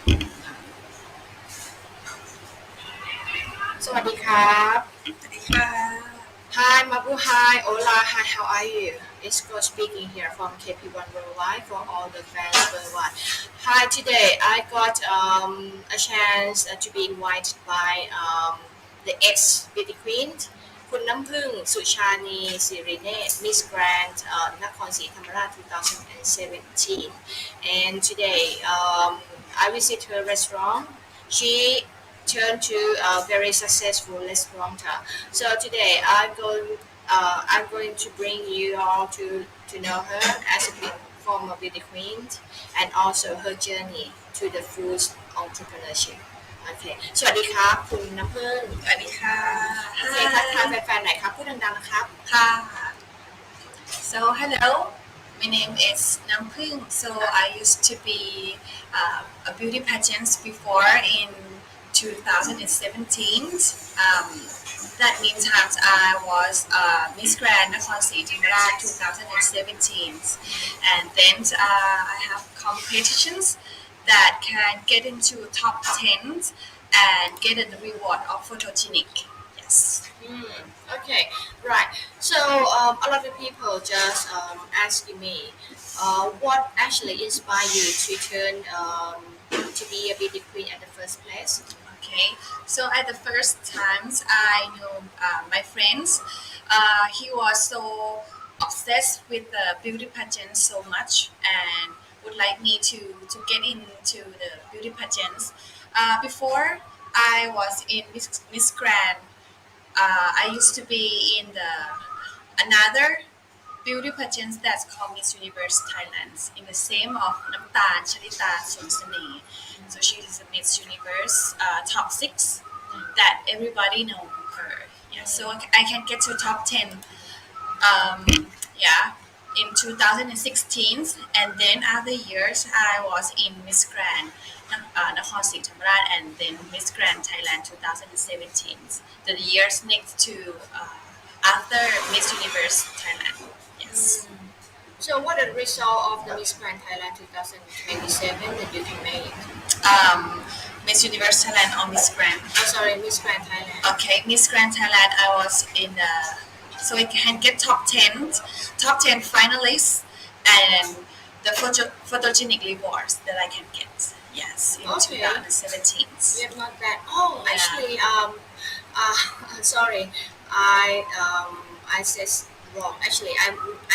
สวัสดีครับ สวัสดีค่ะ Hi Mabu, hi Ola, hi, how are you? It's Go speaking here from KP1 Worldwide for all the fans worldwide. Hi, today I got a chance to be invited by the ex-beauty queen คุณน้ำผึ้งสุชานีสิริเนตร Miss Grand Nakorn Thammarat 2017. And today I visit her restaurant. She turned to a very successful restaurateur. So today I'm going to bring you all to know her as a former beauty queen and also her journey to the food entrepreneurship. โอเคสวัสดีครับคุณน้ำผึ้ง สวัสดีค่ะ โอเคทักทายแฟนๆหน่อยครับพูดดังๆนะครับ ค่ะ So hello, my name is Namphueng. So I used to be a beauty pageant before in 2017. That meantime I was Miss Grand Nakorn Thammarat 2017, and then I have competitions that can get into top 10 and get a reward of photogenic. Yes. Okay, right. So a lot of people just asking me, what actually inspired you to turn to be a beauty queen at the first place? Okay, so at the first times I knew my friends. He was so obsessed with the beauty pageant so much and would like me to get into the beauty pageants. Before I was in Miss Grand, I used to be in the another beauty pageant that's called Miss Universe Thailand in the same of Namphueng. So she is a Miss Universe top 6 that everybody know her. Yeah, so I can get to top 10. Yeah, in 2016, and then other years I was in Miss Grand Nakorn Thammarat and then Miss Grand Thailand 2017. The years next to after Miss Universe Thailand. Yes. So what are the result of the Miss Grand Thailand 2027 that you can make? Miss Universe Thailand or Miss Grand? Oh, sorry, Miss Grand Thailand. Okay, Miss Grand Thailand. I was in so I can get top 10 finalists, and the photogenic rewards that I can get. Yes, in 2017. Yeah, not bad. Oh, Yeah. actually, sorry, I said wrong. Actually,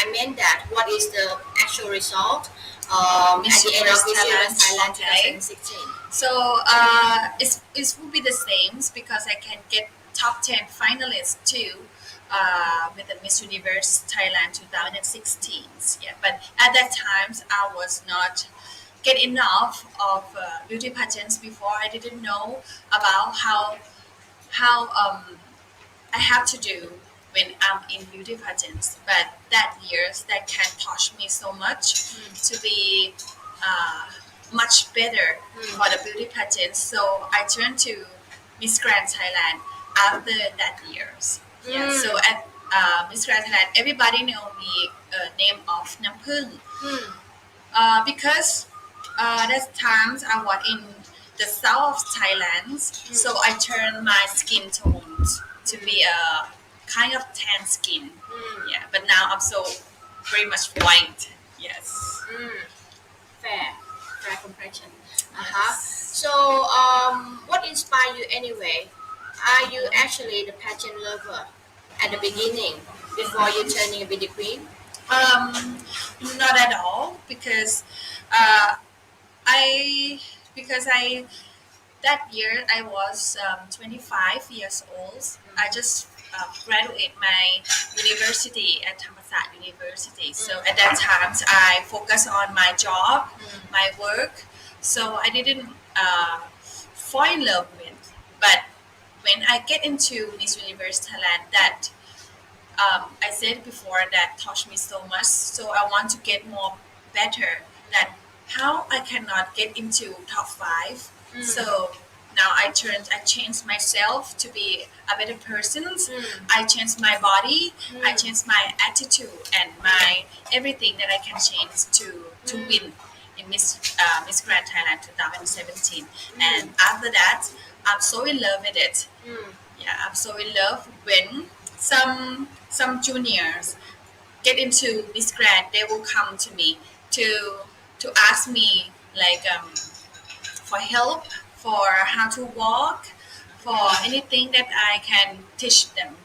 I meant that. What is the actual result? Miss at the end of Miss Universe Universe Thailand Okay. 2016. So it will be the same because I can get top 10 finalists too with the Miss Universe Thailand 2016. Yeah, but at that time I was not get enough of beauty pageants before. I didn't know about how I have to do when I'm in beauty pageants. But that years that can touch me so much to be much better for the beauty pageant. So I turned to Miss Grand Thailand after that years. Yeah. So at Miss Grand Thailand, everybody know me name of Namphueng because that times I was in the south of Thailand. So I turned my skin tones to be a kind of tan skin. Yeah, but now I'm so very much white. Yes. Fair complexion. So, what inspired you anyway? Are you actually the pageant lover at the beginning before you turning a beauty queen? Not at all because I that year I was 25 years old. I just graduated my university at Thammarat University. So at that time I focused on my job, my work. So I didn't fall in love with. But when I get into Miss Universe Thailand, that I said before that touched me so much. So I want to get more better. That how I cannot get into top 5. So now I changed myself to be a better person. I changed my body. I changed my attitude and my everything that I can change to win in Miss Grand Thailand 2017, and after that, I'm so in love with it. Mm. Yeah, I'm so in love when some juniors get into Miss Grand, they will come to me to ask me like for help, for how to walk, for anything that I can teach them.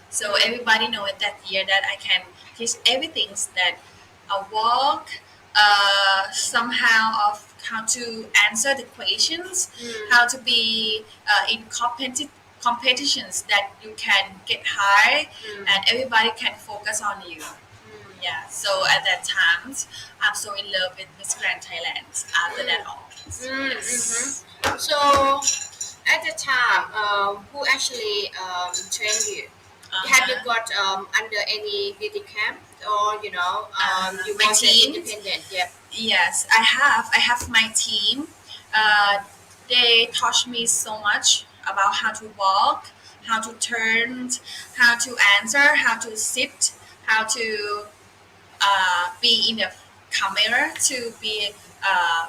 So everybody know it that year that I can teach everything that a walk, somehow of how to answer the questions, Mm. how to be in competitions that you can get high, Mm. and everybody can focus on you. Mm. Yeah, so at that time, I'm so in love with Miss Grand Thailand. After that, Mm. all, Mm. yes. So at the time, who actually trained you? Have you Uh-huh. got under any beauty camp, or you My was an team, independent? Yep. yes, I have. I have my team. Uh, they taught me so much about how to walk, how to turn, how to answer, how to sit, how to be in the camera, to be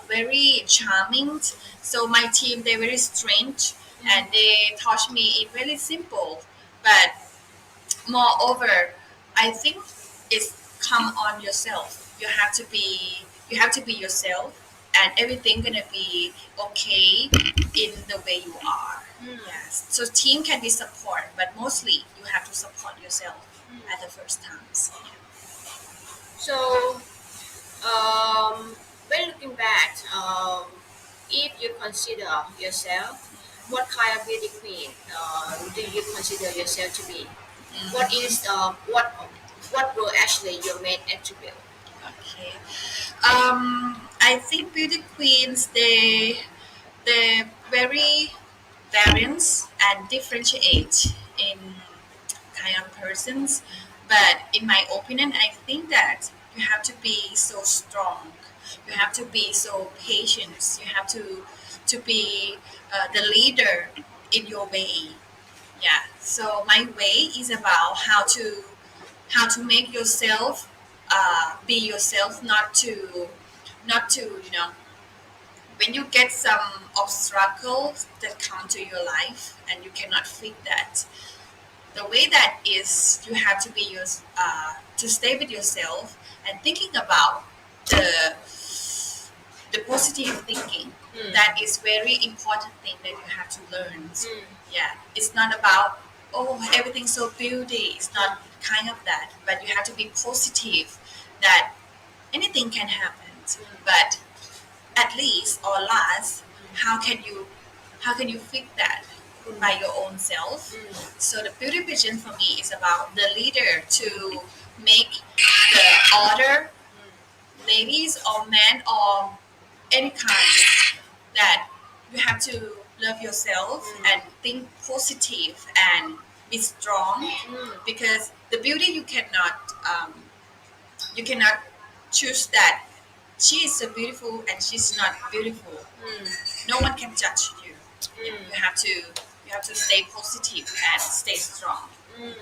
very charming. So my team, they're very strange, and they taught me it really simple. But moreover, I think it's come on yourself. You have to be yourself, and everything gonna be okay in the way you are. Mm. Yes. So team can be support, but mostly you have to support yourself at the first times. So when looking back, if you consider yourself, what kind of beauty queen do you consider yourself to be? What is what were actually your main attribute? Okay. I think beauty queens, they very variance and differentiate in kind of persons. But in my opinion, I think that you have to be so strong. You have to be so patient. You have to be the leader in your way. Yeah. So my way is about how to make yourself be yourself, not to when you get some obstacles that come to your life and you cannot fix that, the way that is you have to be to stay with yourself and thinking about the the positive thinking. Mm. That is very important thing that you have to learn. Mm. Yeah, it's not about oh everything's so beauty. It's not kind of that, but you have to be positive that anything can happen. But at least or last, how can you fix that by your own self? Mm. So the beauty vision for me is about the leader to make the order, ladies or men or any kind, that you have to love yourself and think positive and be strong, because the beauty you cannot choose that she is so beautiful and she's not beautiful. Mm. No one can judge you. Yeah, Mm. you have to stay positive and stay strong. Mm.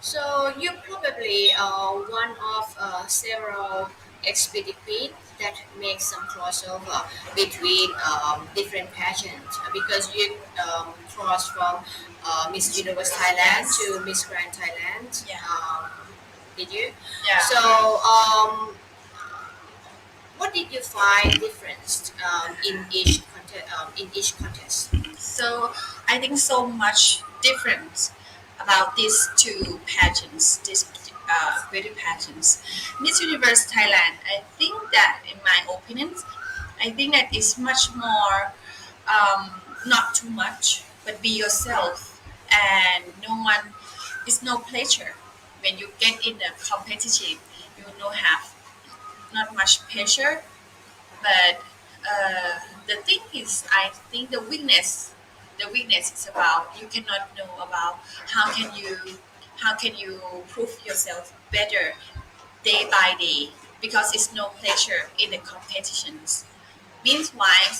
So you probably one of several expeditions that make some crossover between different pageants because you cross from Miss Universe Thailand Yes. to Miss Grand Thailand. Yeah. Did you? Yeah. So what did you find difference in each contest? So I think so much different about these two pageants, these beauty pageants. Miss Universe Thailand, I think that, in my opinion, I think that is much more, not too much, but be yourself, and no one, it's no pleasure when you get in a competitive. You no have not much pressure, but the thing is, I think the weakness is about you cannot know about how can you how can you prove yourself better day by day, because it's no pleasure in the competitions. Meanwhile,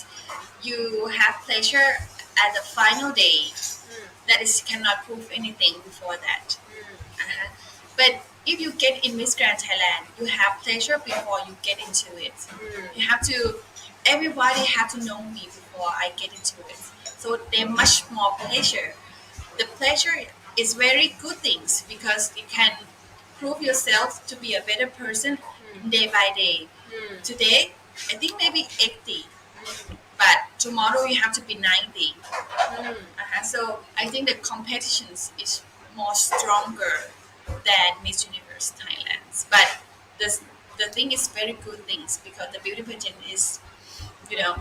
you have pleasure at the final day, Mm. that is cannot prove anything before that. Mm. Uh-huh. But if you get in Miss Grand Thailand, you have pleasure before you get into it. You have to. Everybody have to know me before I get into it. So they much more pleasure. The pleasure is very good things because you can prove yourself to be a better person day by day. Today, I think maybe 80, but tomorrow you have to be 90. So I think the competitions is more stronger than Miss Universe Thailand. But the, the thing is very good things because the beauty pageant is, you know,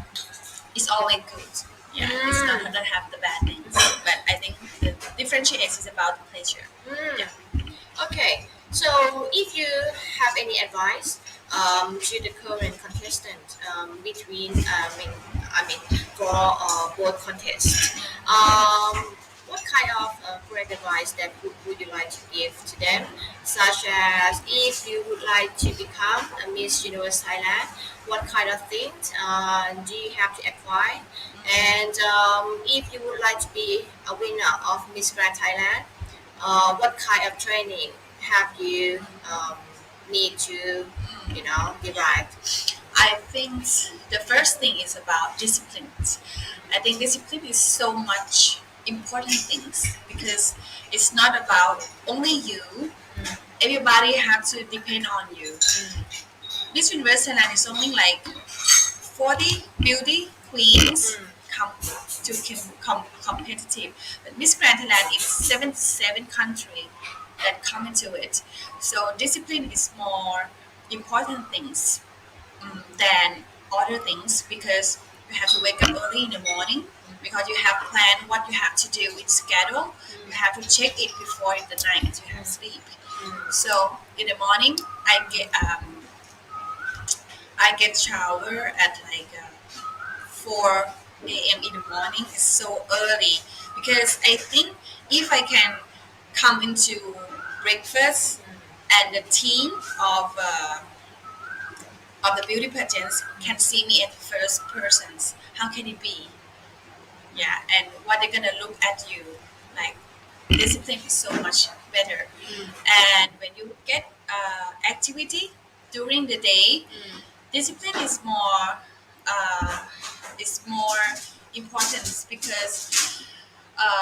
it's always good. Yeah, it's not that have the bad things. But I think the differentiates is about the pleasure. Yeah. Okay, so if you have any advice to the current contestant between, for both contests, what kind of great advice that would you like to give to them? Such as if you would like to become a Miss Universe Thailand, what kind of things do you have to acquire? And if you would like to be a winner of Miss Grand Thailand, what kind of training have you need to derive? I think the first thing is about discipline. I think discipline is so much important things because it's not about only you. Everybody have to depend on you. Miss Universe Thailand is something like 40 beauty queens come to competitive. But Miss Grand Thailand is 77 country that come into it. So discipline is more important things than other things because you have to wake up early in the morning because you have planned what you have to do with schedule. You have to check it before in the night you have sleep. So in the morning I get shower at like 4 a.m. in the morning. It's so early because I think if I can come into breakfast and the team of the beauty pageants can see me at first persons, how can it be? Yeah, and what they're gonna look at you like discipline is so much better. And when you get activity during the day, discipline uh, is more important because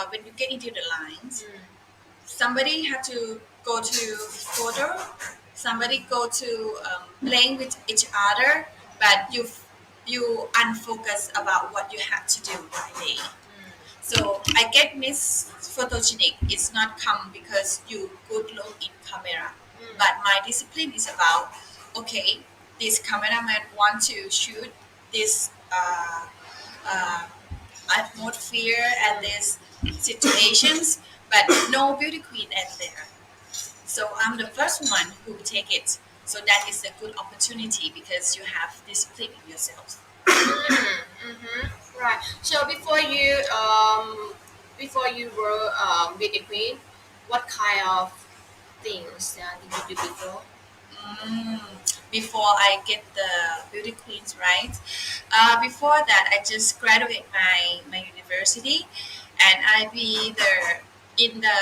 when you get into the lines, somebody had to go to photo, somebody go to playing with each other, but you unfocused about what you have to do that day. So I get miss photogenic. It's not come because you good look in camera, but my discipline is about okay. This cameraman want to shoot this uh, atmosphere and these situations, but no beauty queen at there. So I'm the first one who take it. So that is a good opportunity because you have discipline in yourself. Right. So before you were beauty queen, what kind of things did you do before? Mm, Before I get the beauty queens right, before that I just graduate my university, and I be the in the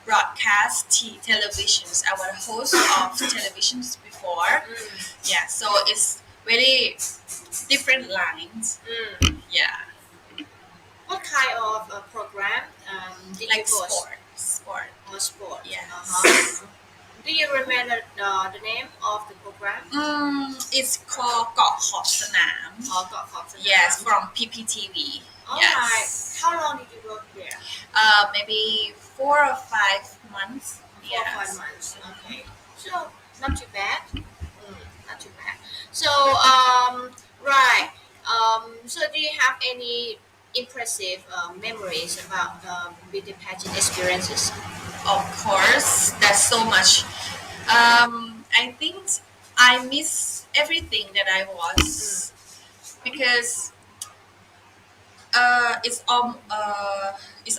broadcast televisions. I was a host of televisions before. Yeah, so it's very different lines. Yeah, What kind of program did you like host? sport. Or sport? Yes. Do you remember the name of the program? It's called เกาะขอบสนาม Or got Fox and Yes, Lamb? from PPTV. All Yes. right. How long did you work there? Maybe 4 or 5 months. 4 or 5 months. Okay. So not too bad. Not too bad. So right. So do you have any impressive memories about beauty pageant experiences? Of course, that's so much. I think I miss everything that I was because it's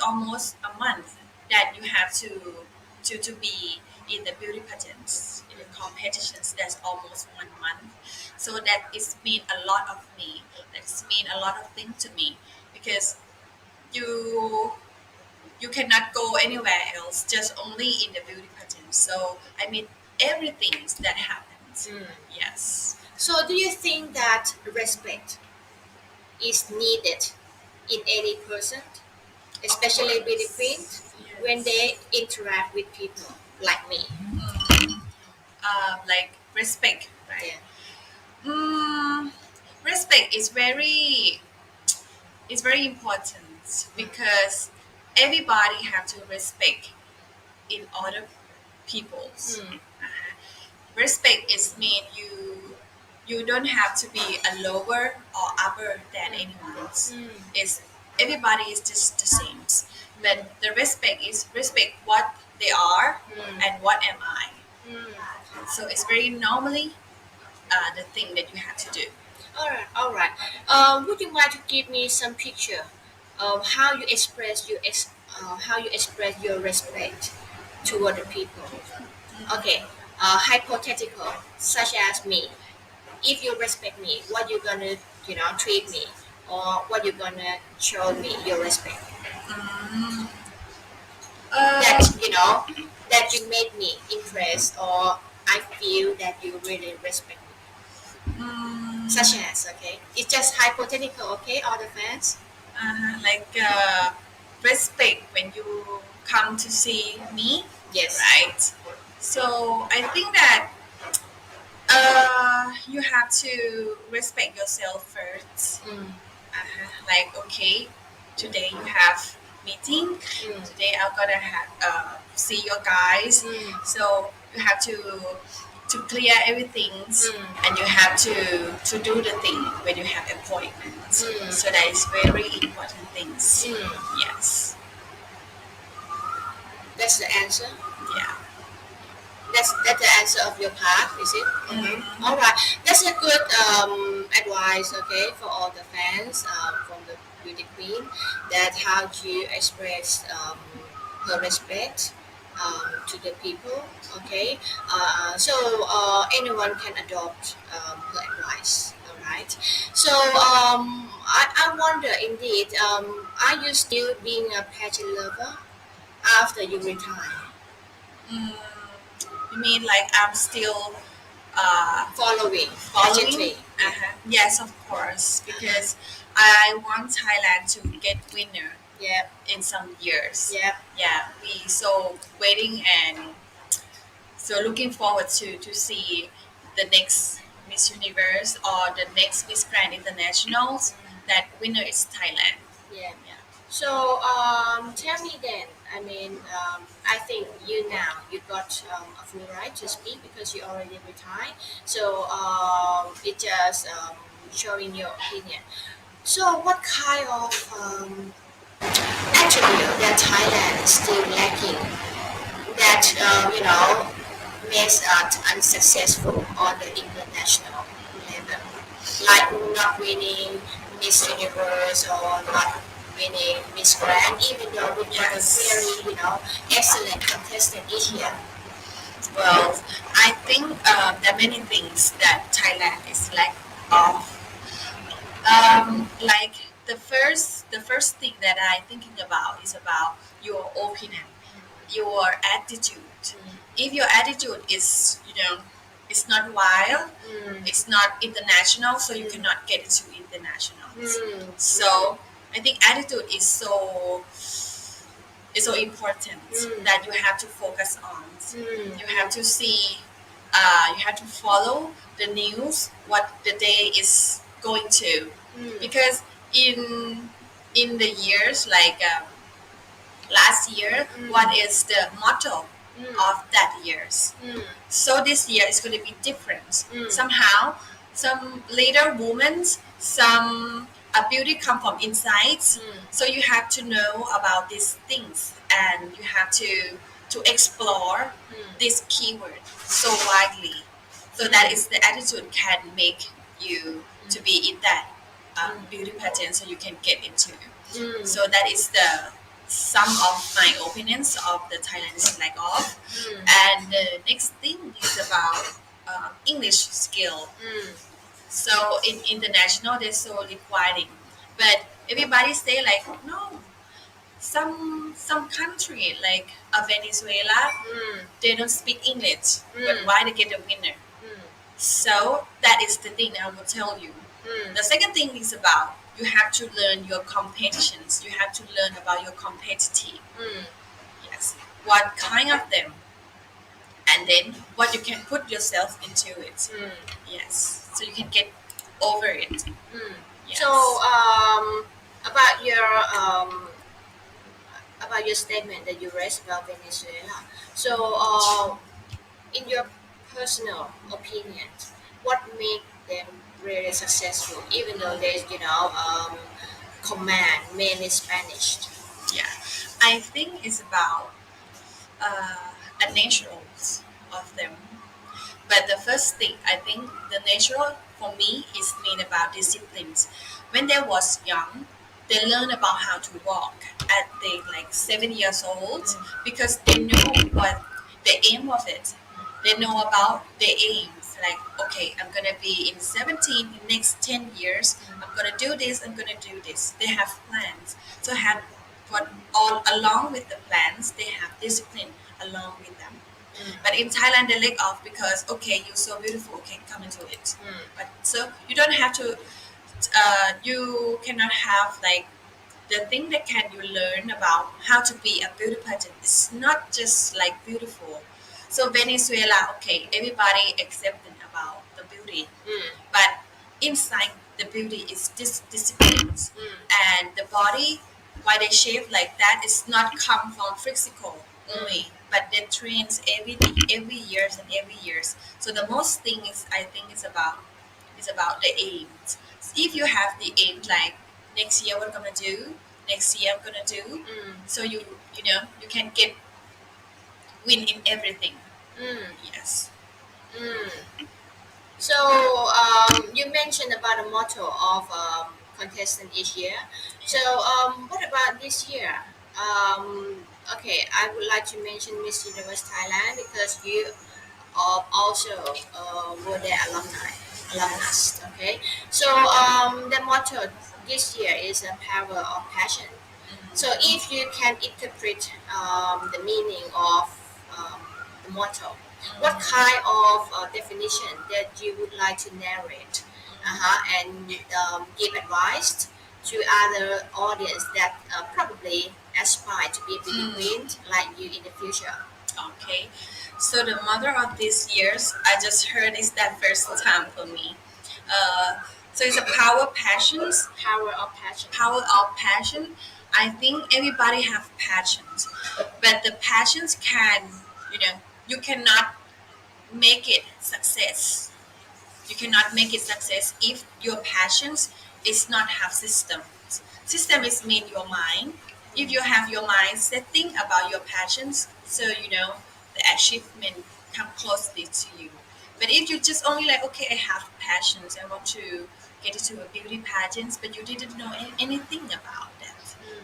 almost a month that you have to be in the beauty pageants in the competitions. That's almost 1 month, so that it's mean a lot of me. That's mean a lot of things to me because you you cannot go anywhere else, just only in the beauty pageant. So I meet everything that happens. Mm. Yes. So, do you think that respect is needed in any person, Of especially with the queen, course. when Yes. they interact with people like me? Like respect, right? Yeah. Mm, respect is very important because everybody have to respect in other people's. Mm. Respect is mean you don't have to be a lower or upper than anyone else. Mm. Is everybody is just the same, Mm. but the respect is respect what they are Mm. and what am I. Mm. So it's very normally the thing that you have to do. All right, all right. Would you mind to give me some picture of how you express your respect toward the people? Okay, hypothetical, such as me. If you respect me, what you gonna treat me, or what you gonna show me your respect? That Uh, that you made me impressed, or I feel that you really respect me. Such mm, as, okay, it's just hypothetical, okay, all the fans. like respect when you come to see me, Yes. right? So I think that you have to respect yourself first. Mm. Like okay, today you have meeting. Mm. Today I'm gonna have see your guys. Mm. So you have to clear everything, Mm. and you have to do the thing when you have appointments. Mm. So that is very important things. Mm. Yes. That's the answer. Yeah. That's the answer of your part, is it? Mm-hmm. All right. That's a good advice, okay, for all the fans from the beauty queen, that how to express her respect to the people, okay. Anyone can adopt her advice. All right. So I wonder indeed, are you still being a pageant lover after you retire? Mm, you mean like I'm still Following following? pageantry. Yeah. Yes, of course, Uh-huh. because I want Thailand to get winner Yeah. in some years. Yeah. Yeah, we so waiting and so looking forward to see the next Miss Universe or the next Miss Grand Internationals. That winner is Thailand. Yeah. Yeah. So tell me then. I mean, I think you now you got a full right to speak because you already retired. So it just showing your opinion. So what kind of attribute that Thailand is still lacking that makes us unsuccessful on the international level, like not winning Miss Universe or not winning Miss Grand, even though we have a Yes. very excellent contestant each year. Well, I think there are many things that Thailand is lack of. Like the first thing that I thinking about is about your opinion, your attitude. If your attitude is it's not wild, Mm. it's not international, so you Mm. cannot get into internationals. Mm. So I think attitude is so important Mm. that you have to focus on. Mm. You have to see, you have to follow the news, what the day is going to, Mm. because in the years like last year, Mm. what is the motto Mm. of that years? Mm. So this year is going to be different. Mm. Somehow, some later women, some beauty come from inside. Mm. So you have to know about these things, and you have to explore Mm. this keyword so widely. So that is the attitude can make you to be in that beauty pattern, so you can get into. Mm. So that is the some of my opinions of the Thailand's lack of. Mm. And the next thing is about English skill. Mm. So in international, they're so requiring, but everybody say like no. some country like Venezuela, Mm. they don't speak English, but Mm. why they get a winner? Mm. So that is the thing I will tell you. Mm. The second thing is about you have to learn your competitions. You have to learn about your competitive. Mm. Yes, what kind of them, and then what you can put yourself into it. Mm. Yes, so you can get over it. Mm. So, Yes. about your um, about your statement that you raised about Venezuela. So, in your personal opinion, what make them really successful, even though there's command mainly Spanish? Yeah, I think it's about a naturals of them. But the first thing I think the natural for me is mean about disciplines. When they was young, they learn about how to walk at they like 7 years old because they know what the aim of it. They know about the aims. Like, okay, I'm gonna be in 17 in next 10 years. I'm gonna do this. I'm gonna do this. They have plans. So have what all along with the plans, they have discipline along with them. But in Thailand, they let off because okay, you're so beautiful. Okay, come into it. Mm. But so you don't have to. You cannot have like the thing that can you learn about how to be a beauty pageant. It's not just like beautiful. So Venezuela, okay, everybody accepting about the beauty, Mm. but inside the beauty is disciplines, Mm. and the body why they shape like that is not come from physical only, but they trains every years and every years. So the most thing is I think is about the aims. If you have the aim like next year what I'm gonna do, next year I'm gonna do, Mm. so you know you can get win in everything. Mm. Yes. Mm. So, you mentioned about the motto of contestant each year. So, what about this year? Okay, I would like to mention Miss Universe Thailand because you also were their alumnus. Okay, so the motto this year is a power of passion. So, if you can interpret the meaning of um, the motto, what kind of definition that you would like to narrate and give advice to other audience that probably aspire to be a beauty queen like you in the future? Okay. So the mother of these years, I just heard is that first time for me. So it's a power passions, Power of passion. power of passion. I think everybody have passions, but the passions can, you know, you cannot make it success. You cannot make it success if your passions is not have systems. System is mean your mind. If you have your mind setting about your passions, so you know the achievement come closely to you. But if you just only like, okay, I have passions, I want to get into a beauty pageants, but you didn't know anything about that.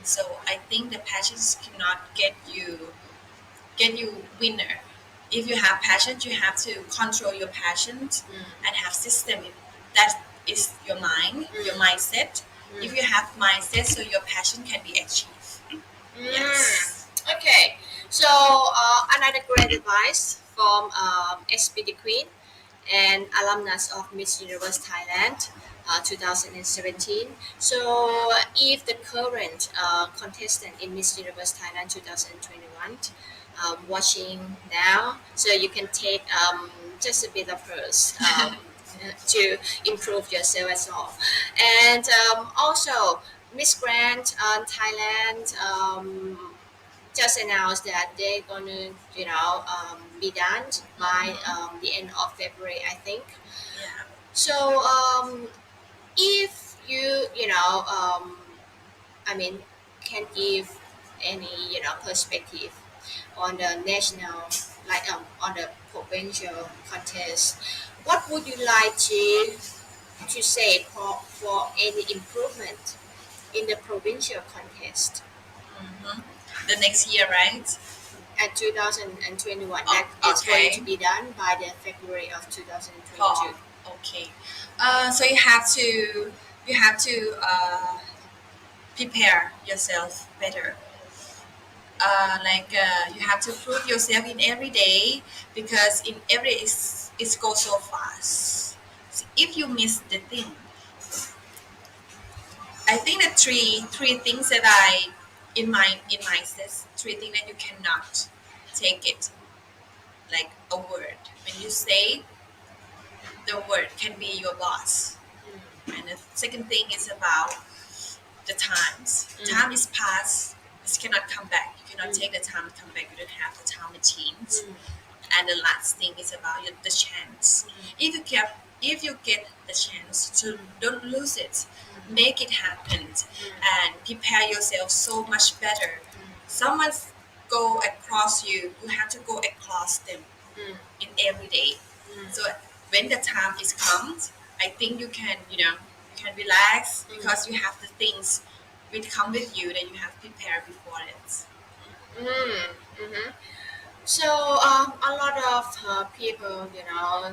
So I think the passions cannot get you winner. If you have passions, you have to control your passions and have system. That is your mind, your mindset. If you have mindset, so your passion can be achieved. Yes. Okay, so another great advice from SPD Queen and alumnus of Miss Universe Thailand 2017. So, if the current contestant in Miss Universe Thailand 2021 watching now, so you can take just a bit of hers to improve yourself as well. And also, Miss Grand Thailand just announced that they're gonna, be done by the end of February, I think. Yeah. So, if I mean, can give any, perspective on the national, like on the provincial contest, what would you like to say for any improvement in the provincial contest hmm The next year, right? at 2021 Oh, that is going to okay. be done by the February of Fall. 2022? Okay. So you have to prepare yourself better. you have to prove yourself in every day because in every it goes so fast. So if you miss the thing, I think the three things that I in my says three things that you cannot take it like a word. When you say the word can be your boss, and the second thing is about the times. Time is past. It cannot come back. You cannot take the time to come back. You don't have the time machines. And the last thing is about the chance. If you get the chance to don't lose it, make it happen, and prepare yourself so much better. Someone go across you, you have to go across them in every day. So when the time is comes, I think you can you can relax because you have the things which come with you that you have prepared before it. Mm-hmm. So a lot of people,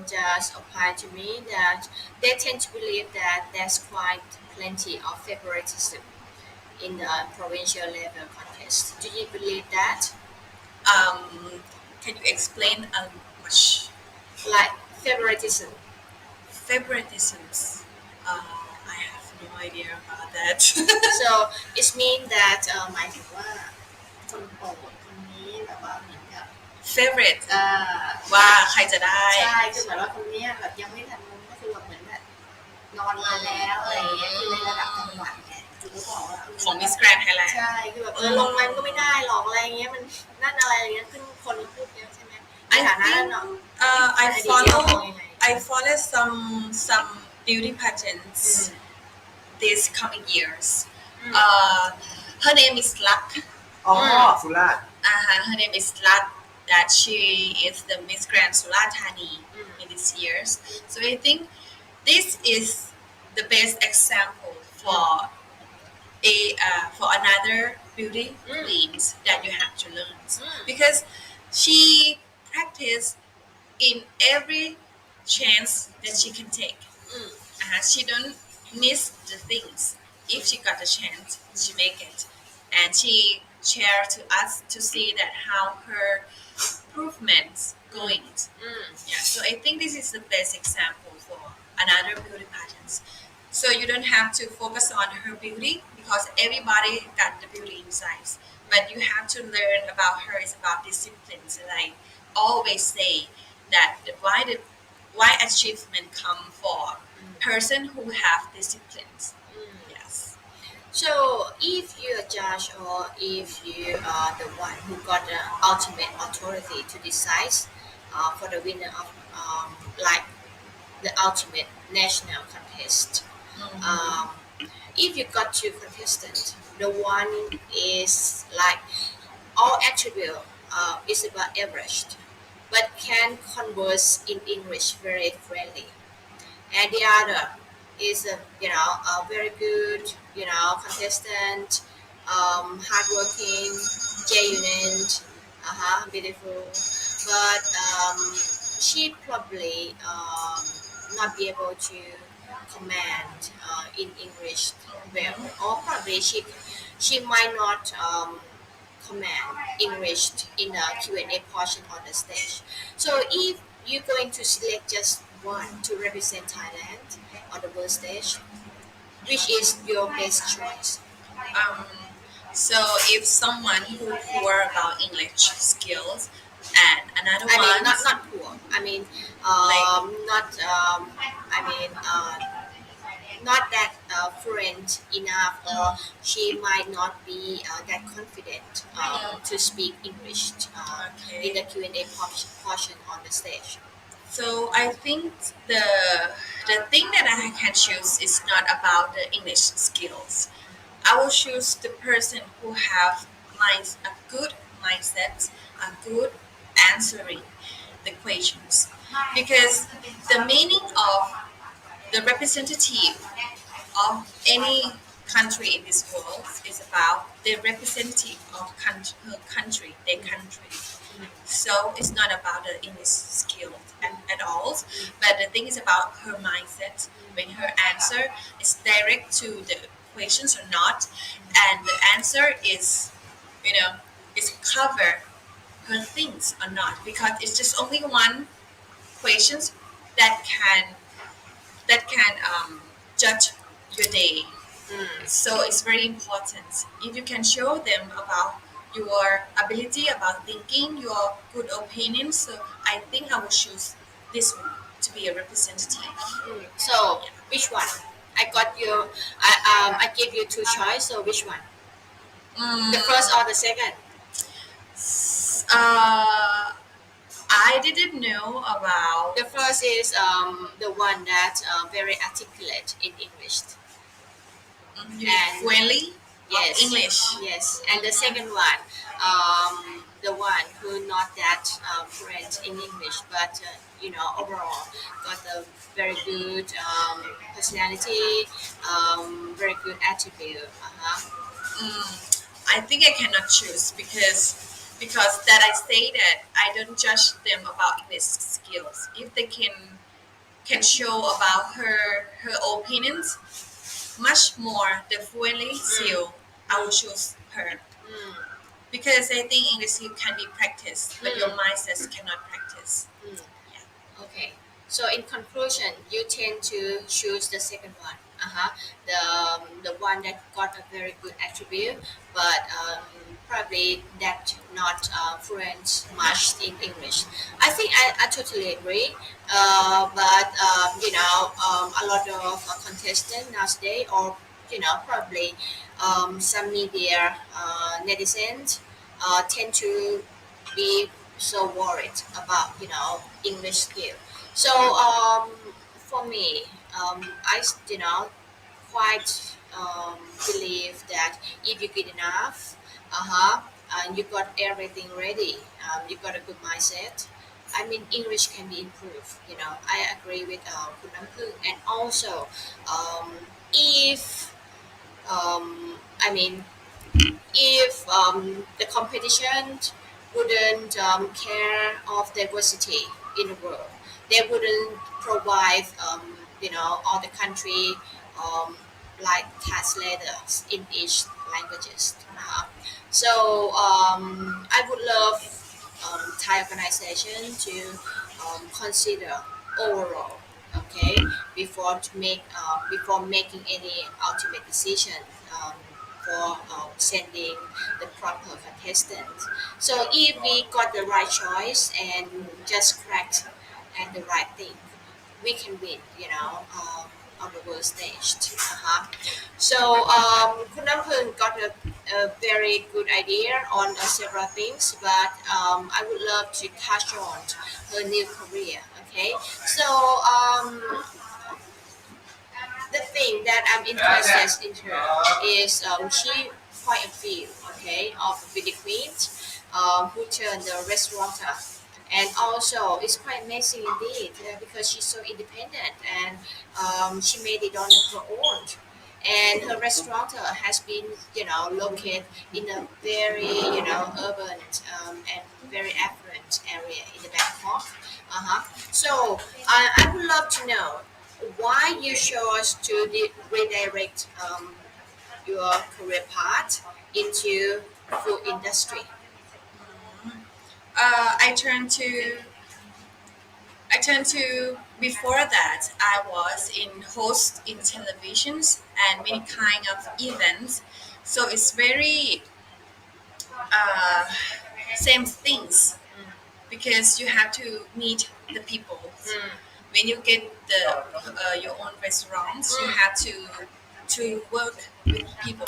just apply to me that they tend to believe that there's quite plenty of favoritism in the provincial level contest. Do you believe that? Um, can you explain much Like favoritism. favoritisms? I have no idea about that. So it means that หมายถึงว่าคนโปรดคนนี้แบบว่าเหมือนกับ Favorite อ่าว่าใครจะได้ ใช่คือเหมือนว่าคนเนี้ยแบบยังไม่ทันมุมก็คือแบบเหมือนแบบนอนมาแล้วอะไรอย่างเงี้ยคือในระดับจังหวัดไงคือเขาบอกว่า ของ Miss Grand Thailand ใช่คือแบบลงมันก็ไม่ได้หรอกอะไรอย่างเงี้ยมันนั่นอะไรอย่างเงี้ยขึ้นคนพูดเยอะใช่ไหมใน I ฐานะ think เนาะ I อดีตเนี่ย follow มองยังไง I follow some beauty pageants these coming years. Her name is Luck. อ๋อสุราษฎร์ Her name is Luck. That she is the Miss Grand Suratani in these years. So I think this is the best example for for another beauty queens that you have to learn because she practiced in every chance that she can take. She don't miss the things. If she got a chance, she make it, and she share to us to see that how her improvements going. Yeah, so I think this is the best example for another beauty pageants. So you don't have to focus on her beauty because everybody got the beauty inside. But you have to learn about her is about disciplines. And I always say that why achievement come for person who have disciplines. Yes. So if you're a judge or if you are the one who got the ultimate authority to decide for the winner of like the ultimate national contest, if you got two contestants, the one is like all attribute is about average, but can converse in English very friendly, and the other is a very good contestant, hardworking, genuine, beautiful, but she probably not be able to command in English well, or probably she might not command English in the Q&A portion on the stage. So if you're going to select just one to represent Thailand on the world stage, which is your best choice? Um, so if someone who poor about English skills and another I one mean, not poor. I mean, not. I mean, not that fluent enough, or she might not be that confident to speak English in the Q&A portion on the stage. So I think the thing that I can choose is not about the English skills. I will choose the person who have a good mindset, a good answering the questions, because the meaning of the representative of any country in this world is about the representative of her country, their country. So it's not about the English skill at all, but the thing is about her mindset. When her answer is direct to the questions or not, and the answer is, you know, is cover her things or not, because it's just only one questions that can judge your day. Mm. So it's very important if you can show them about your ability about thinking, your good opinions. So I think I will choose this one to be a representative. So Yeah. which one? I got you. I gave you two choice. So which one? The first or the second? Uh, I didn't know about. The first is the one that very articulate in English. And Fluently of yes, English. yes. And the second one, the one who not that fluent in English, but overall got a very good personality, very good attribute. I think I cannot choose because that I say that I don't judge them about English skills. If they can show about her opinions much more the fluently skill, I will choose her Mm, because I think English skill can be practiced, but your mm, mindset cannot practice. mm. Yeah. Okay. So in conclusion, you tend to choose the second one. The one that got a very good attribute, but probably that not fluent much in English. I think I totally agree. But a lot of contestants nowadays, or probably some media netizens tend to be so worried about English skill. So for me, quite believe that if you good enough, and you got everything ready, you got a good mindset. I mean, English can be improved. I agree with Kun Namphueng. And also, if I mean, if the competition wouldn't care of diversity in the world, they wouldn't provide all the country um, like translators in each languages. So I would love Thai organization to consider overall, okay, before making any ultimate decision um, for sending the proper contestant. So if we got the right choice and just cracked at the right thing, we can win, on the world stage. So Kun Namphueng got a very good idea on several things, but I would love to touch on her new career. Okay, so the thing that I'm interested in her is she quite a few, okay, of beauty queens who turned the restaurateur. And also, it's quite amazing indeed because she's so independent and she made it on her own. And her restaurateur has been, located in a very, urban and very affluent area in the Bangkok. So I would love to know why you chose to redirect your career path into food industry. I turned to before that I was in host in televisions and many kind of events. So it's very uh, same things because you have to meet the people. Mm, When you get the your own restaurants, you mm, have to work with people.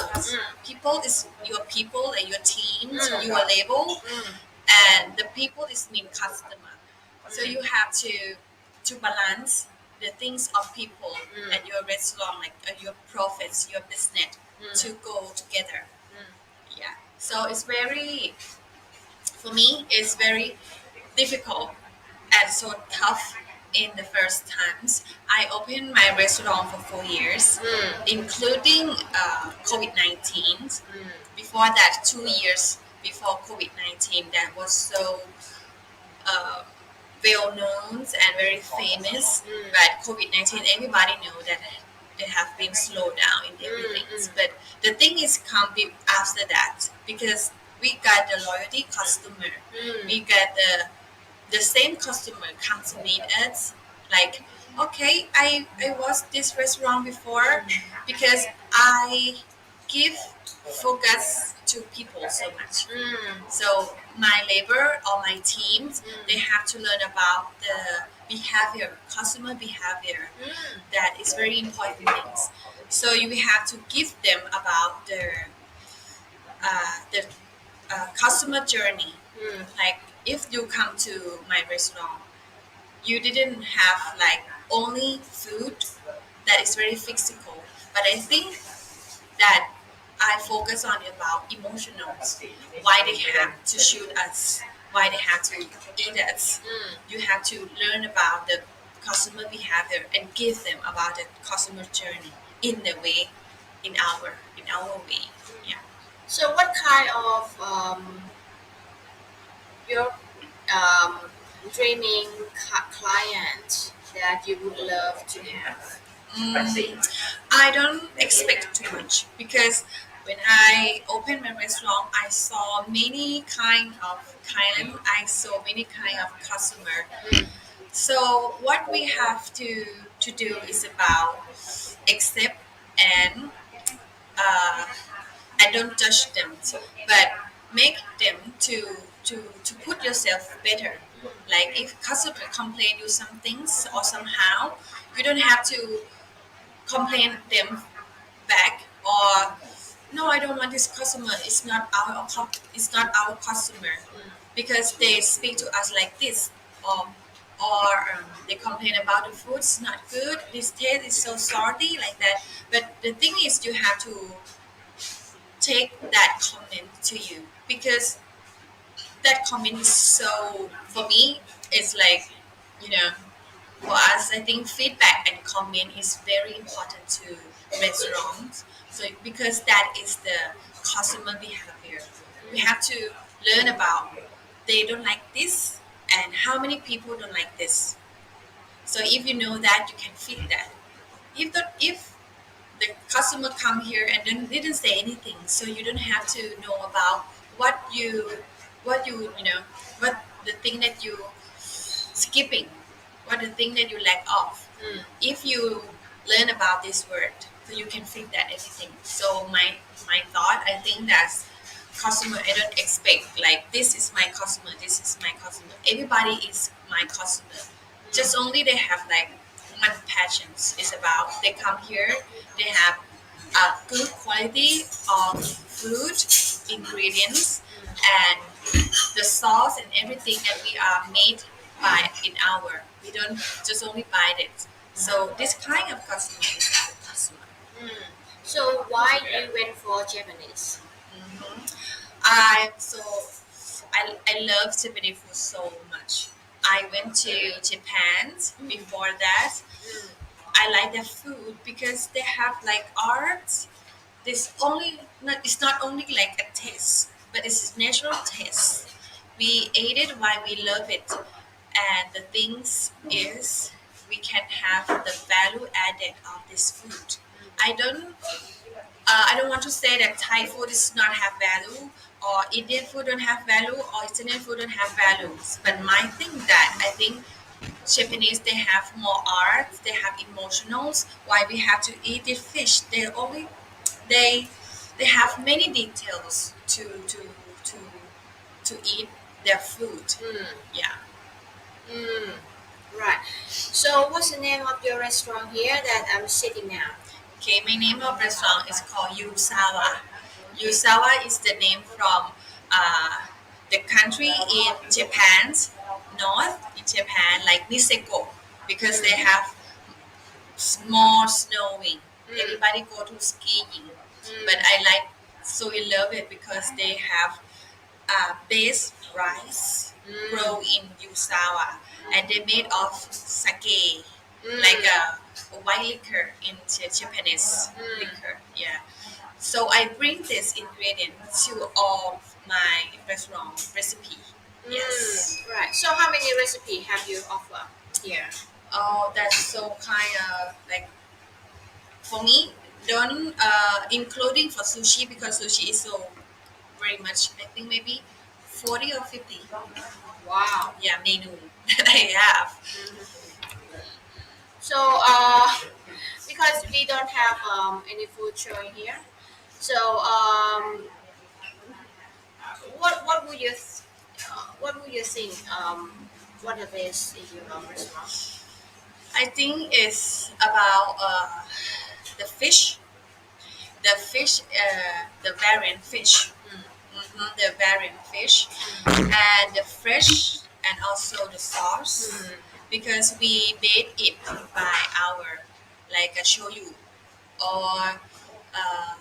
People is your people and your teams, your label, mm, and the people is mean customer. So you have to balance the things of people and your restaurant, like your profits, your business, to go together. Yeah. So it's very for me. It's very difficult and so tough in the first times. I opened my restaurant for 4 years, including COVID-19. Before that, 2 years before COVID-19, that was so uh, well known and very famous. But COVID-19, everybody know that they have been slowed down in everything. But the thing is, come after that because we got the loyalty customer. We got the same customer come to meet us like, okay, I was this restaurant before because I give focus to people so much. So my labor or my teams, they have to learn about the behavior, customer behavior. That is very important things. So you have to give them about the customer journey. Like if you come to my restaurant, you didn't have like only food that is very physical, but I think that I focus on about emotionals. Why they have to shoot us, why they have to eat us. You have to learn about the customer behavior and give them about the customer journey in the way, in our way. Yeah. So, what kind of your um, dreaming client that you would love to have? I don't expect too much because when I opened my restaurant, I saw many kind of client. I saw many kind of customer. So what we have to do is about accept and uh, I don't judge them, but make them to put yourself better. Like if customer complain you some things or somehow, you don't have to complain them back or no, I don't want this customer. It's not our customer because they speak to us like this or they complain about the food. It's not good. This taste is so salty like that. But the thing is, you have to take that comment to you because that comment is so for me. It's like you know for us, I think feedback and comment is very important to restaurants. So because that is the customer behavior, we have to learn about they don't like this and how many people don't like this. So if you know that, you can feed that. If the customer come here and then didn't say anything, so you don't have to know about what you what the thing that you skipping, what the thing that you lack of. If you learn about this word, so you can fit that everything. So my thought, I think that's customer. I don't expect like this is my customer, this is my customer. Everybody is my customer. Just only they have like one passions. It's about they come here, they have a good quality of food, ingredients, and the sauce and everything that we are made by in our. We don't just only buy it. So this kind of customer is our customer. So, why you went for Japanese? I love Japanese food so much. I went to Japan before that. I like their food because they have like art. It's not only like a taste, but it's a natural taste. We ate it while we love it, and the things is we can have the value added of this food. I don't I don't want to say that Thai food does not have value, or Indian food don't have value, or Italian food don't have values. But my thing that I think Japanese they have more art, they have emotionals. Why we have to eat the fish? They they have many details to to eat their food. Yeah. Mm, right. So, what's the name of your restaurant here that I'm sitting now? Okay, my name of restaurant is called Yusawa. Yusawa is the name from uh, the country in Japan's north in Japan, like Niseko, because they have more snowing. Everybody go to skiing, but I like so we love it because they have base rice grow in Yusawa, and they made of sake, like a white liquor in Japanese liquor. Yeah. So I bring this ingredient to all my restaurant recipe. Yes. Right. So, how many recipe have you offer here? Oh, that's so kind of like for me. Don't including for sushi because sushi is so very much. I think maybe 40 or 50. Wow. Yeah, menu that I have. So, because we don't have any food showing here, so what would what would you think what it is in your restaurant? I think it's about the fish, the variant fish, the variant fish, and the fresh, and also the sauce, because we made it by our, like a shoyu, or uh,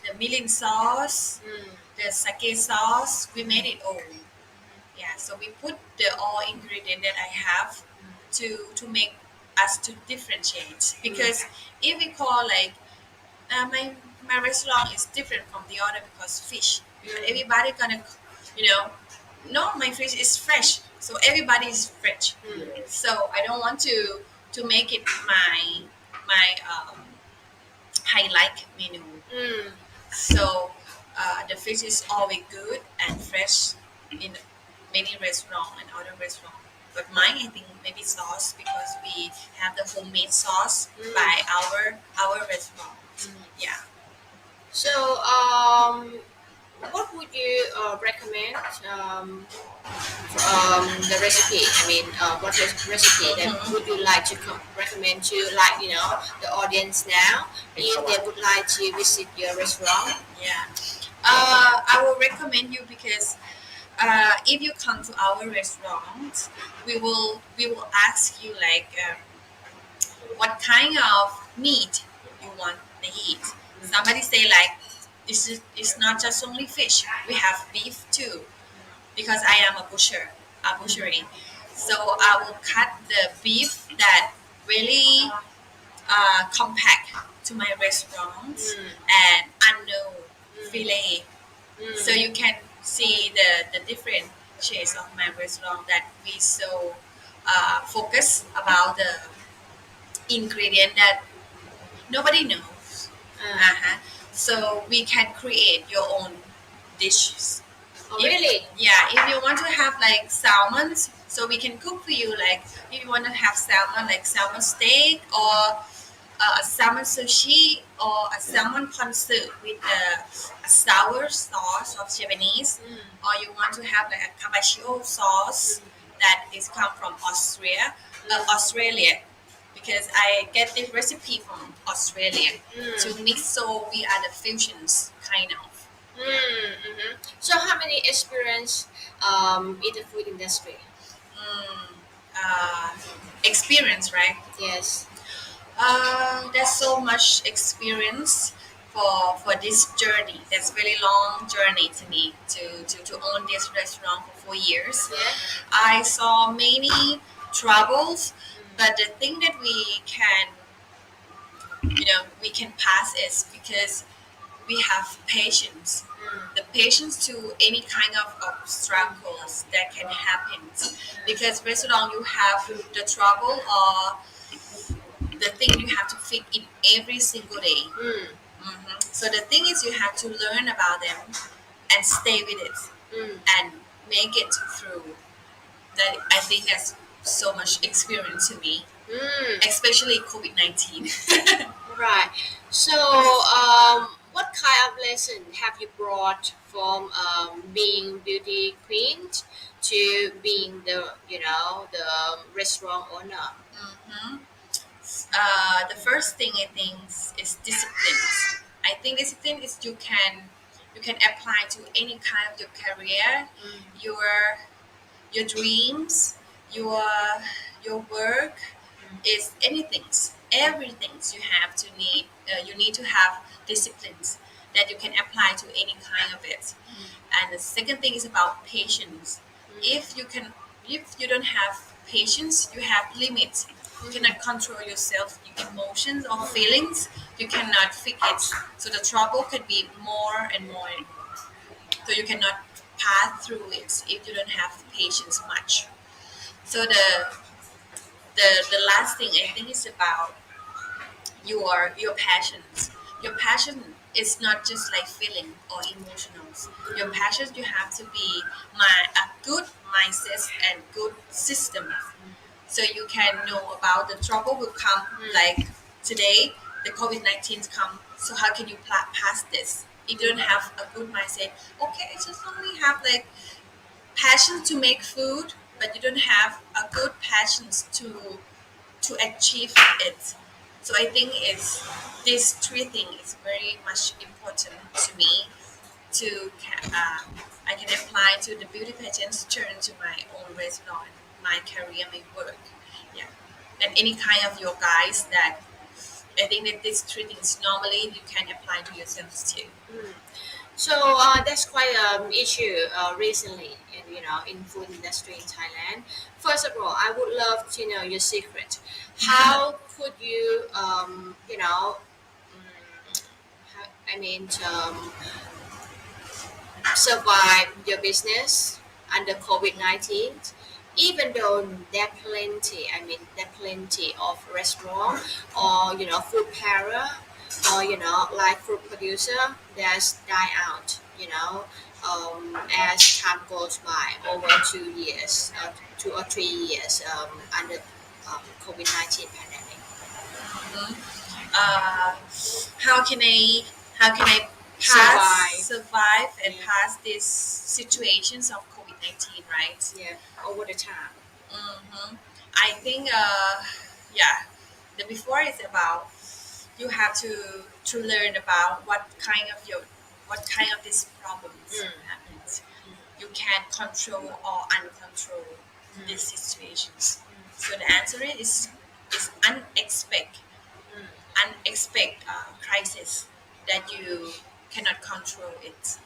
the mirin sauce, Mm. the sake sauce. We made it all. Yeah, so we put the all ingredient that I have to make us to differentiate. Because if we call like my restaurant is different from the other because fish. Everybody gonna, you know, no, my fish is fresh, so everybody is fresh. So I don't want to make it my highlight menu. Mm. So the fish is always good and fresh in many restaurant and other restaurant. But mine, I think maybe sauce because we have the homemade sauce by our restaurant. Yeah. So, what would you recommend the recipe? I mean, what recipe that would you like to recommend to, like, the audience now, if they would like to visit your restaurant? Yeah. I will recommend you because if you come to our restaurant, we will ask you like what kind of meat you want to eat. Somebody say like this is it's not just only fish. We have beef too because I am a butchery. So I will cut the beef that really compact to my restaurant and unknown fillet. So you can see the different shades of my restaurant that we so focus about the ingredient that nobody knows. Uh-huh. So we can create your own dishes. Oh, If- really? Yeah, if you want to have like salmons, so we can cook for you. Like if you want to have salmon, like salmon steak or a salmon sushi or a salmon ponzu with a sour sauce of Japanese, or you want to have like a carpaccio sauce that is come from Australia, because I get this recipe from Australia to mix, so we are the fusions kind of. Mm-hmm. So, how many experience in the food industry? Mm, uh, Experience, right? Yes. There's so much experience for this journey. That's very long journey to me to own this restaurant for 4 years. Yeah. I saw many troubles, but the thing that we can pass is because we have patience. The patience to any kind of obstacles that can happen. Because restaurant you have the trouble or the thing you have to fit in every single day. Mm. So the thing is, you have to learn about them and stay with it Mm. and make it through. That I think that's so much experience to me, Mm. especially COVID-19. Right. So, what kind of lesson have you brought from being beauty queen to being the restaurant owner? Mhm. The first thing I think is discipline. I think discipline is you can apply to any kind of your career, your your dreams, your your work is anything, everything you need to have disciplines that you can apply to any kind of it. And the second thing is about patience. If you can, if you don't have patience, you have limits. You cannot control yourself, your emotions or feelings. You cannot fix it. So the trouble can be more and more. So you cannot pass through it if you don't have patience much. So the last thing I think is about your passions. Your passion it's not just like feeling or emotionals. Your passion, you have to be a good mindset and good system, so you can know about the trouble will come. Like today, the COVID-19 come. So how can you pass this? If you don't have a good mindset, okay, I just only have like passion to make food, but you don't have a good passion to achieve it. So I think it's these three things is very much important to me to I can apply to the beauty pageants, turn to my own restaurant, my career, my work. Yeah, and any kind of your guys that I think that these three things normally you can apply to yourselves too. So that's quite an issue recently, in food industry in Thailand. First of all, I would love to know your secret. How could you, how, I mean, survive your business under COVID-19, even though there are plenty of restaurant or food para or like food producer that's die out. As time goes by over 2 years, 2 or 3 years under COVID-19 pandemic. Mhm. Uh, how can I Survive, survive and yeah, pass these situations of COVID-19, right? yeah, over the time. Mm-hmm. I think, yeah, the before is about you have to learn about what kind of these problems Mm, happens. You can control or uncontrol these situations. So the answer is mm, crisis that you cannot control it, mm,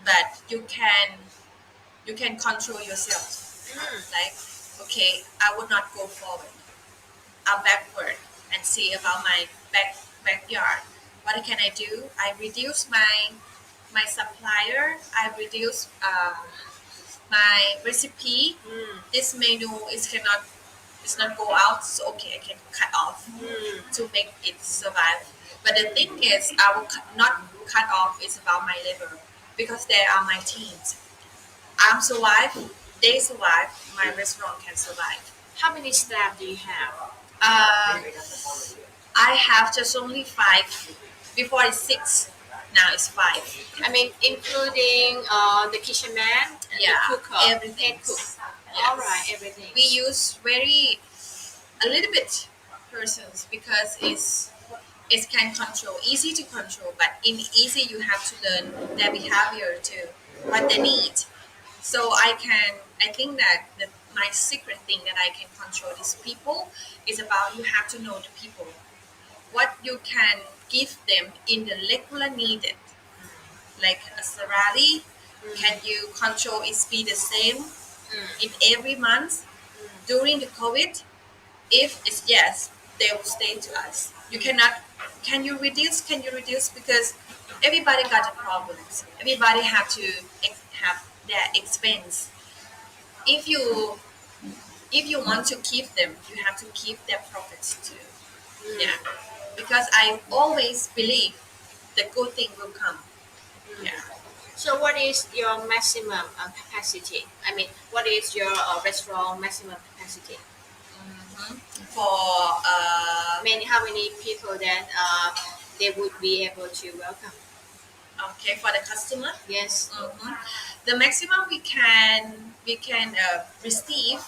but you can control yourself. mm, Like, okay, I would not go forward, I'll backward and see about my backyard. What can I do? I reduce my supplier. I reduce my recipe. mm, This menu is cannot it's not go out. So okay, I can cut off mm. to make it survive. But the thing is, I will not cut off. It's about my labor because they are my teams. I'm survive. They survive. My restaurant can survive. How many staff do you have? Uh, I have just only five. Before it's six. Now it's five. I mean, including the kitchen man, the Yeah, cooker, everything. head cook. All right, Yes. everything. We use a little bit persons because it can control, easy to control, but in easy you have to learn their behavior too, what they need. So I think that my secret thing that I can control these people is about you have to know the people, what you can give them in the regular needed, like a salary. Can you control it be the same in every month during the COVID? If it's yes, they will stay to us. You cannot. Can you reduce? Can you reduce? Because everybody got the problems. Everybody have to have their expense. If you want to keep them, you have to keep their profits too. Yeah, because I always believe the good thing will come. Yeah. So, what is your maximum capacity? I mean, what is your restaurant maximum capacity? For How many people that they would be able to welcome? okay, for the customer. Yes. The maximum we can receive,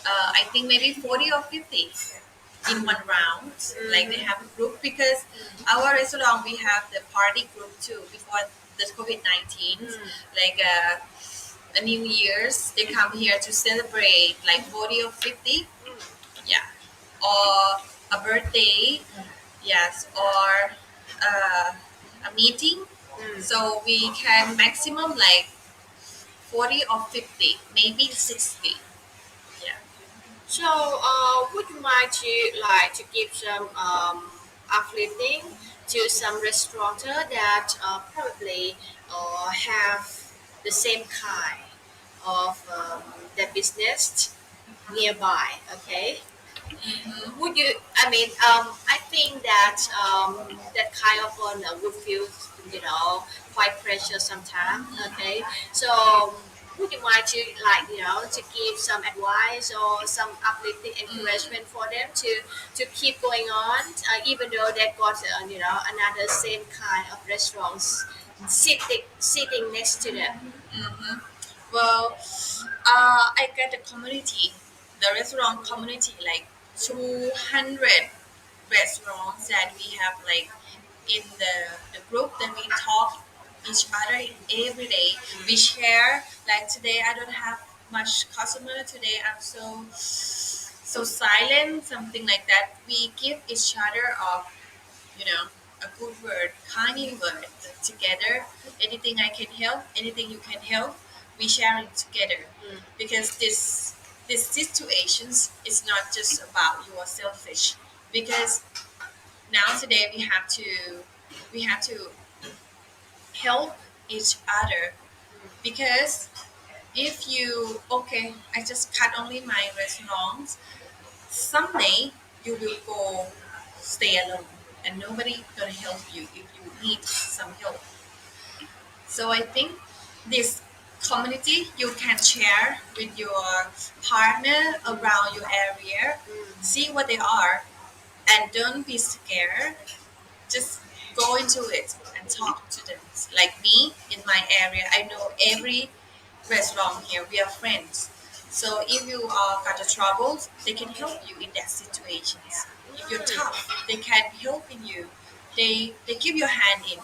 I think maybe 40 or 50 in one round. Like they have a group because our restaurant we have the party group too before the COVID-19. Like a New Year's, they come here to celebrate like 40 or 50. Yeah, or a birthday. Yes, or a meeting. So we can maximum like 40 or 50, maybe 60. Yeah. So, would you mind to give some uplifting to some restaurateur that probably have the same kind of their business nearby? Okay. Mm-hmm. Would you? I mean, I think that that kind of owner would feel, quite pressure sometimes. Okay, so would you mind to to give some advice or some uplifting encouragement for them to keep going on, even though they got another same kind of restaurants sitting next to them. Mm-hmm. Well, I get the community, the restaurant community, like 200 restaurants that we have, like in the group that we talk each other every day. We share, like today I don't have much customer, today I'm so silent, something like that. We give each other you know, a good word, kind word together. Anything I can help, anything you can help, we share it together. Mm. Because this situations is not just about you are selfish. Because now today we have to help each other. Because if you okay, I just cut only my restaurants. Someday you will go stay alone and nobody gonna help you if you need some help. So I think this community you can share with your partner around your area, see what they are, and don't be scared. Just go into it and talk to them. Like me in my area, I know every restaurant here. We are friends. So if you are got a troubles, they can help you in that situations. If you're tough, they can help in you. They give you a hand in.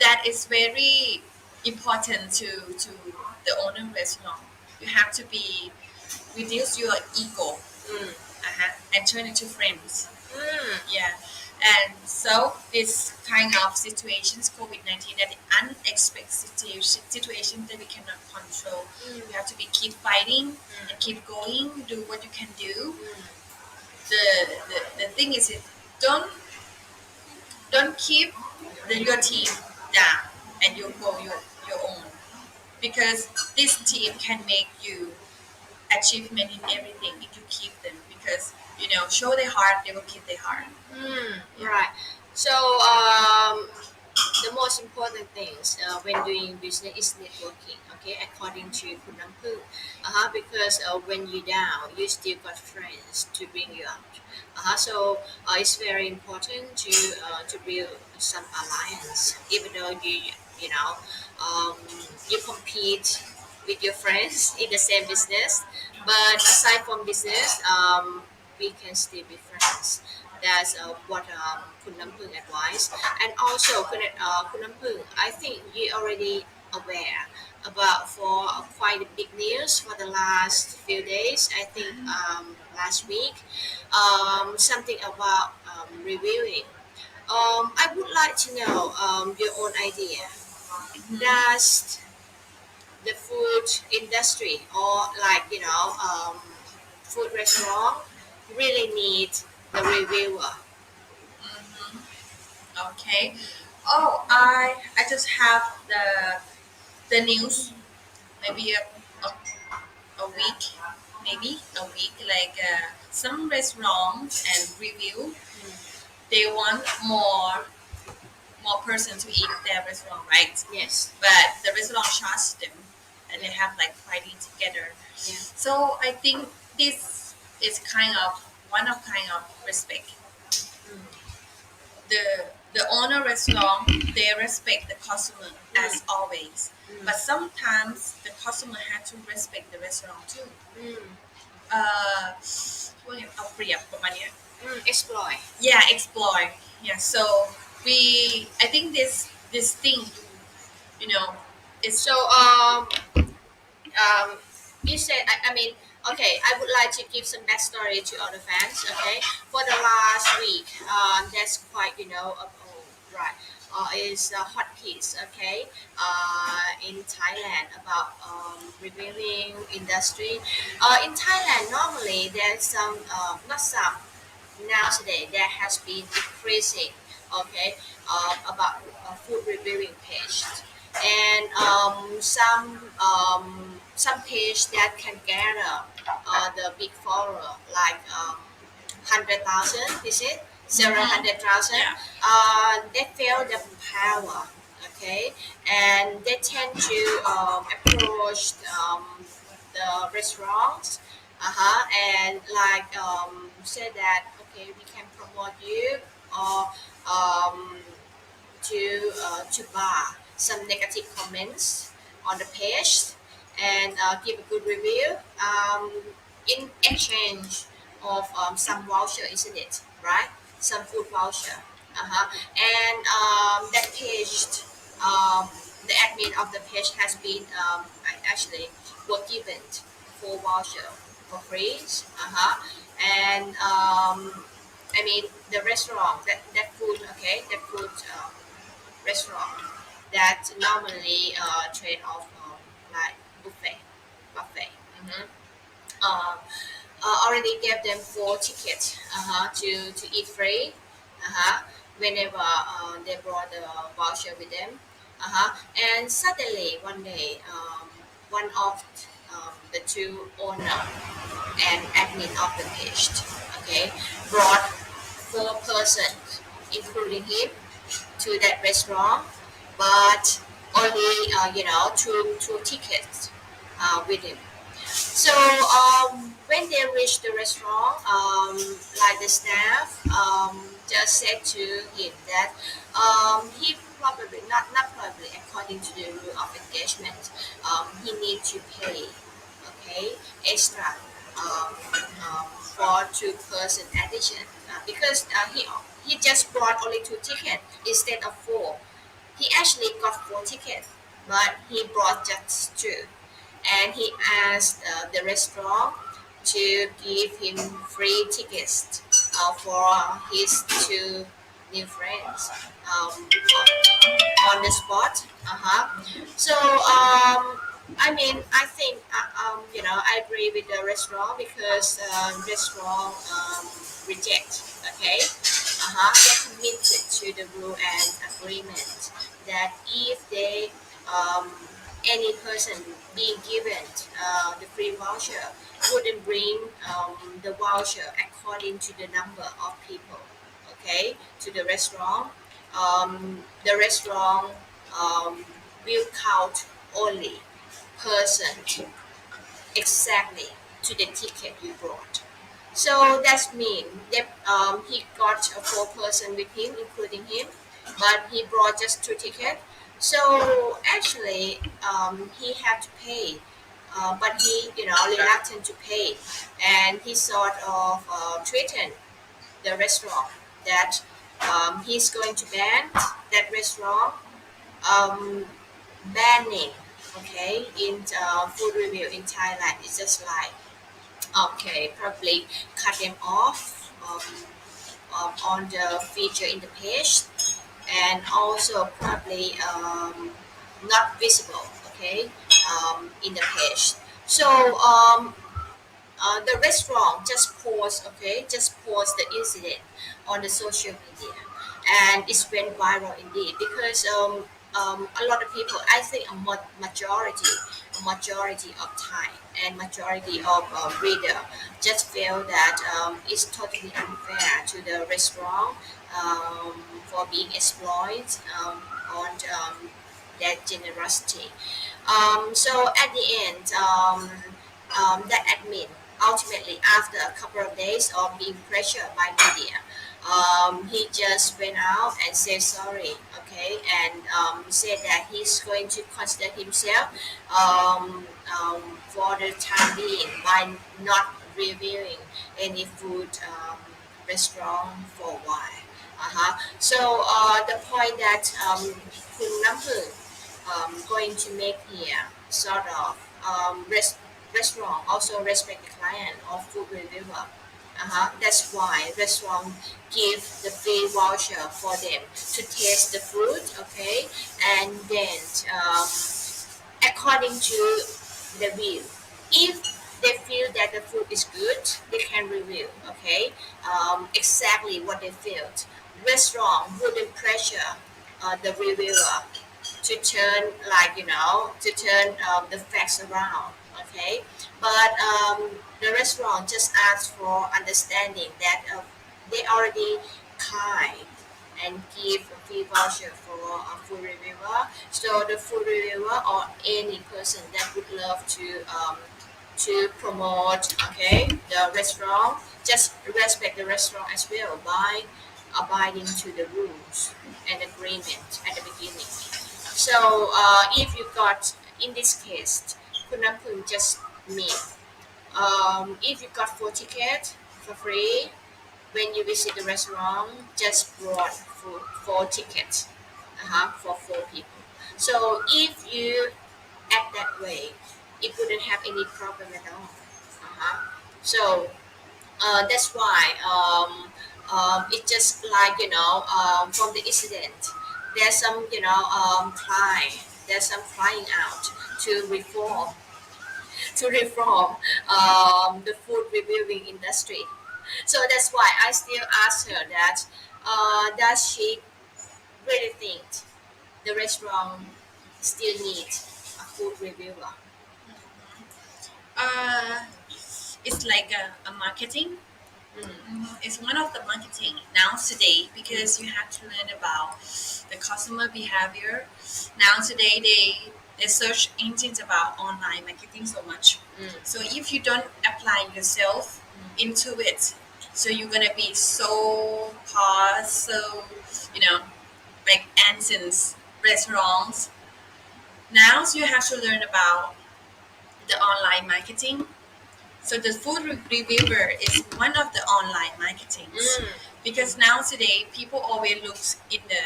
That is very important to the owner restaurant. You have to be reduce your ego, Mm. and turn into friends. Mm. Yeah. And so this kind of situations, COVID-19, that the unexpected situation that we cannot control. Mm. You have to be keep fighting and keep going, do what you can do. Mm. The thing is it don't keep your team down and you go your own, because this team can make you achievement in everything if you keep them, because show their heart, they will keep their heart. Mm. Yeah. Right. So the most important things when doing business is networking. Okay, according to Namphueng, because when you're down, you still got friends to bring you up. So it's very important to build some alliance, even though you know um, you compete with your friends in the same business. But aside from business, we can still be friends. That's what Kun Namphueng advised. And also, Kun Namphueng, I think you already aware about for quite a big news for the last few days. I think last week, something about reviewing. I would like to know your own idea. Does the food industry or food restaurant really need the reviewer? Okay. Oh, I just have the news, maybe a week, maybe a week, like some restaurants and review, they want more person to eat their restaurant, right? Yes. But the restaurant charge them, and they have like fighting together. Yeah. So I think this is kind of respect. Mm. The owner restaurant, they respect the customer as always, Mm. but sometimes the customer had to respect the restaurant too. Mm. เอ่อเอาเปรียบประมาณเนี้ย Exploit. yeah, explore. Yeah, so I think this thing, you know is So you said I mean okay, I would like to give some backstory to other fans. Okay, for the last week, that's quite right. Is a hot piece, okay, in Thailand about revealing industry. In Thailand, normally there's some, not some, nowadays there has been increasing, okay, about food reviewing page. and some page that can gather the big follower like 100,000 is it several hundred thousand Yeah. they feel the power, okay, and they tend to approach the restaurants, and like say that okay we can promote you or um, to bar some negative comments on the page and give a good review in exchange of some voucher, isn't it? Right? Some food voucher. And that page, um, the admin of the page has been actually were given full voucher for free. And I mean the restaurant that food, okay, that food restaurant that normally trade off like buffet. hmm Um, already gave them 4 tickets to eat free whenever they brought the voucher with them. And suddenly one day, one of the two owner and admin of the page, okay, brought 4 persons, including him, to that restaurant, but only two tickets with him. So when they reached the restaurant, like the staff just said to him that he probably not probably according to the rule of engagement, he need to pay, okay, extra for 2 person addition because he just brought only 2 tickets instead of 4. He actually got 4 tickets, but he brought just 2, and he asked the restaurant to give him free tickets for his 2 new friends on the spot. So I mean, I think I agree with the restaurant because restaurant reject. Okay, they're committed to the rule and agreement that if they um, any person being given the free voucher wouldn't bring the voucher according to the number of people, okay, to the restaurant. The restaurant um, will count only person exactly to the ticket you brought. So that's mean that he got a 4 person with him, including him, but he brought just 2 tickets. So actually, he had to pay, but he, reluctant to pay, and he sort of threatened the restaurant that he's going to ban that restaurant, um, banning, okay, in food review in Thailand. It's just like okay, probably cut them off on the feature in the page, and also probably not visible, okay, in the page. So the restaurant just post the incident on the social media, and it went viral indeed because a lot of people, I think a majority of time and majority of reader just feel that it's totally unfair to the restaurant for being exploited on that generosity. So at the end, that admin ultimately, after a couple of days of being pressured by media, he just went out and said sorry, okay, and said that he's going to consider himself for the time being by not reviewing any food restaurant for a while. So the point that Kun Namphueng going to make here sort of restaurant also respect the client or food reviewer. That's why restaurant give the free voucher for them to taste the food, okay, and then um, according to the view, if they feel that the food is good, they can review, okay, exactly what they felt. Restaurant wouldn't pressure the reviewer to turn to turn the facts around. Okay, but the restaurant just asks for understanding that they already kind and give a free voucher for a food reviewer. So the food reviewer or any person that would love to promote the restaurant just respect the restaurant as well by abiding to the rules and agreement at the beginning. So if you got in this case, Kunapun just me. If you got 4 tickets for free when you visit the restaurant, just brought four tickets for 4 people. So if you act that way, it wouldn't have any problem at all. So that's why it's just from the incident, there's some there's some crying out to reform the food reviewing industry. So that's why I still ask her that does she really think the restaurant still needs a food reviewer? Uh, it's like a marketing. Mm. It's one of the marketing now today because you have to learn about the customer behavior. Now today they search engines about online marketing so much. Mm. So if you don't apply yourself into it, so you're gonna be so hard, so you know, like Anson's restaurants. Now so you have to learn about the online marketing. So the food reviewer is one of the online marketings Mm. because now today people always look in the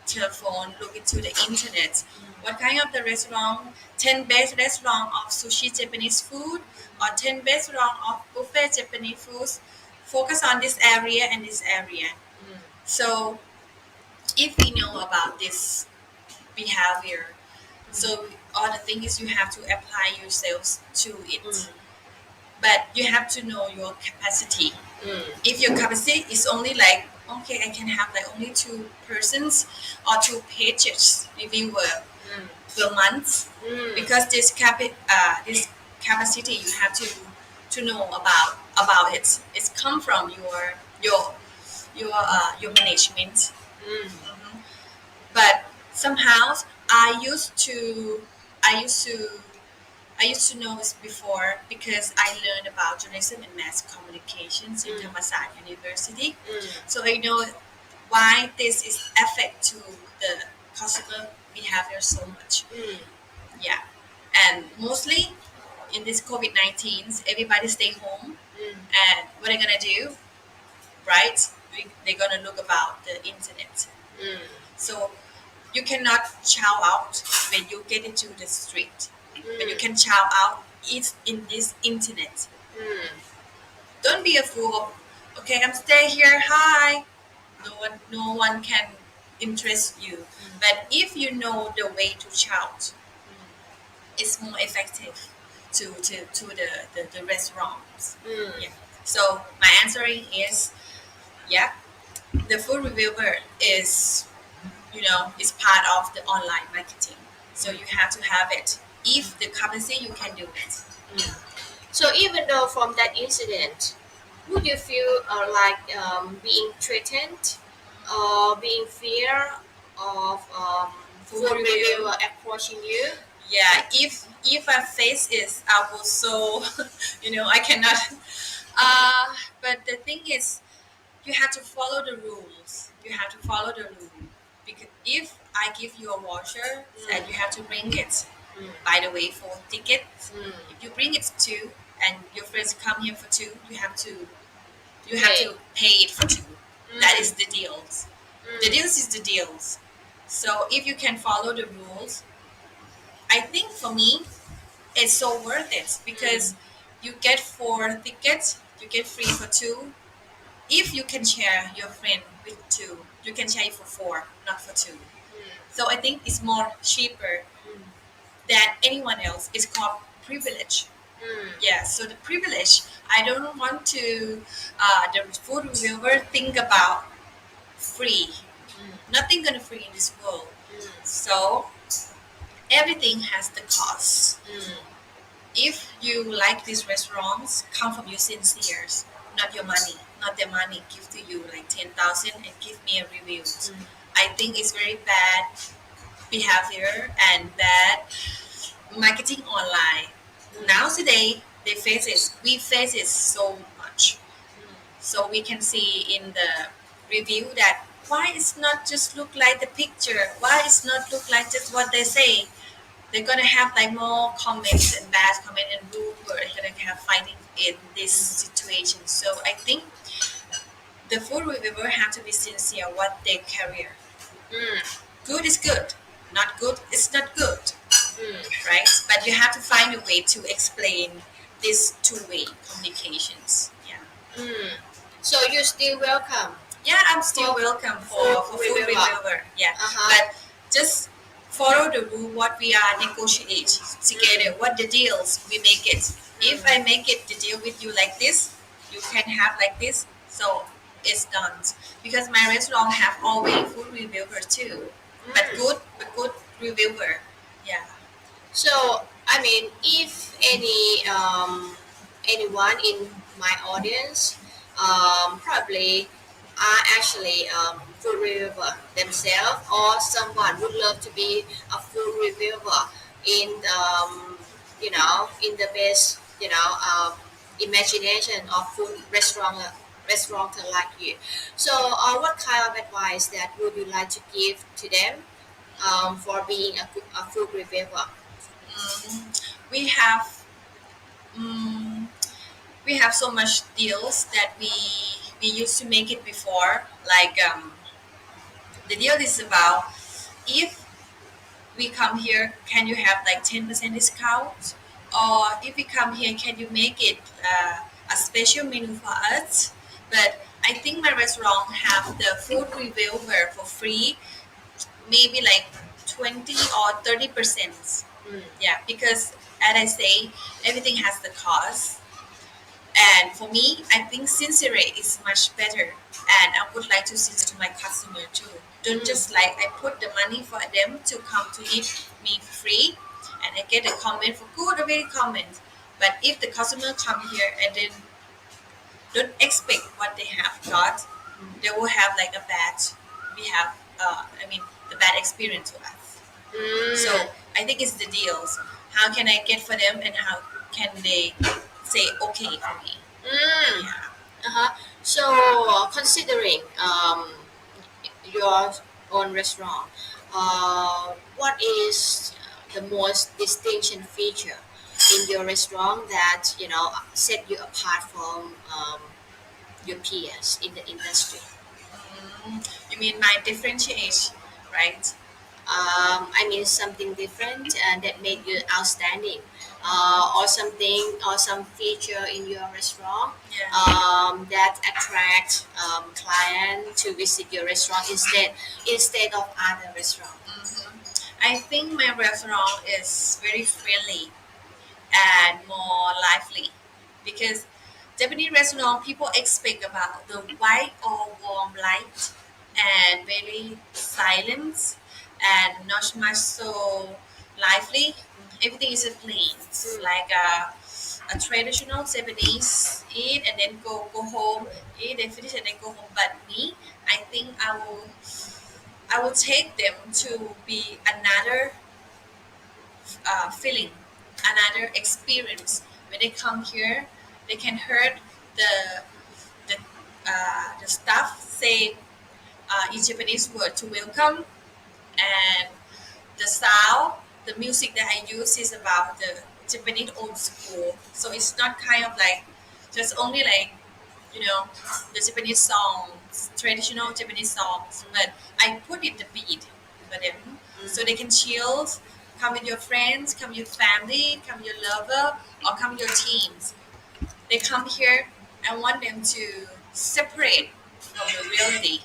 telephone, look into the internet. What kind of the restaurant? 10 best restaurant of sushi Japanese food or 10 best restaurant of buffet Japanese foods. Focus on this area and this area. Mm. So if we know about this behavior, so all the thing is you have to apply yourselves to it. Mm. But you have to know your capacity. Mm. If your capacity is only like, okay, I can have like only 2 persons or 2 pages reviewer Mm. per month, Mm. because this capacity you have to know about it. It's come from your management. Mm. Mhm. But somehow I used to I used to know this before because I learned about journalism and mass communications in Thammarat University. Mm. So I know why this is affect to the customer behavior so much. Mm. Yeah, and mostly in this COVID-19, everybody stay home, Mm. and what they're gonna do, right? They're gonna look about the internet. Mm. So you cannot chow out when you get into the street, but you can chow out it in this internet. Mm. Don't be a fool. Okay, I'm stay here. Hi. No one can interest you. But if you know the way to shout, it's more effective to the restaurants. Mm. Yeah. So my answering is, yeah, the food reviewer is part of the online marketing. So you have to have it. If the capacity, you can do it. Mm. So even though from that incident, would you feel being threatened or being fear of food reviewer approaching you? Yeah, if I face it, I will so I cannot. But the thing is, you have to follow the rules. You have to follow the rule because if I give you a voucher and you have to bring it, Mm. by the way, for tickets, Mm. if you bring it two and your friends come here for two, you have to Pay. pay it for two. That is the deals. The deals is the deals. So if you can follow the rules, I think for me it's so worth it because you get 4 tickets, you get free for two. If you can share your friend with two, you can share it for four, not for two. So I think it's more cheaper than anyone else. It's called privilege. Mm. Yeah, so the privilege, I don't want to, the food reviewer think about free. Nothing gonna free in this world. So everything has the cost. Mm. If you like these restaurants, come from your sincere, not your money, not their money. Give to you like 10,000 and give me a review. Mm. I think it's very bad behavior and bad marketing online. Now today we face it so much. So we can see in the review that why it's not just look like the picture, why it's not look like just what they say. They're gonna have like more comments and bad comment and rude word. They're gonna have fighting in this situation. So I think the food reviewer have to be sincere what they carry. Mm. Good is good, not good is not good, Mm. right? But you have to find a way to explain these two-way communications. Yeah. Mm. So you're still welcome. Yeah, I'm still welcome for food reviewer. Yeah, Uh-huh. but just follow the rule what we are negotiate together. What the deals we make it. If I make it the deal with you like this, you can have like this. So it's done. Because my restaurant have always food reviewer too, but good reviewer. Yeah. So I mean, if anyone in my audience probably are actually food reviewer themselves, or someone would love to be a food reviewer in in the best imagination of food restaurant like you. So what kind of advice that would you like to give to them for being a food reviewer? We have um, we have so much deals that we used to make it before. Like the deal is about if we come here, can you have like 10% discount? Or if we come here, can you make it a special menu for us? But I think my restaurant have the food reviewer for free, maybe like 20 or 30%. Mm. Yeah, because as I say, everything has the cost. And for me, I think Sireenet is much better. And I would like to sincere to my customer too. Don't just like I put the money for them to come to eat me free and I get a comment for good or very comment. But if the customer come here and then don't expect what they have got, they will have like a bad we have the bad experience to us. So Mm. I think it's the deals. How can I get for them and how can they say okay for me? Mm. Yeah. Uh-huh. So considering your own restaurant, what is the most distinction feature in your restaurant that set you apart from your peers in the industry? You mean my differentiate, right? I mean something different and that made you outstanding, or something or some feature in your restaurant Yeah. that attract client to visit your restaurant instead of other restaurant. I think my restaurant is very friendly and more lively because Japanese restaurant people expect about the white or warm light and very silent and not much so lively. Everything is plain. It's like a traditional Japanese eat and then go home, eat and finish and then go home. But me, I think I will take them to be another feeling, another experience. When they come here, they can hear the the the staff say in Japanese word to welcome, and the sound, the music that I use is about the Japanese old school. So it's not kind of like just only like you know the Japanese songs, traditional Japanese songs, but I put in the beat for them so they can chill. Come with your friends, come with your family, come with your lover, or come with your teams. They come here. I want them to separate from the reality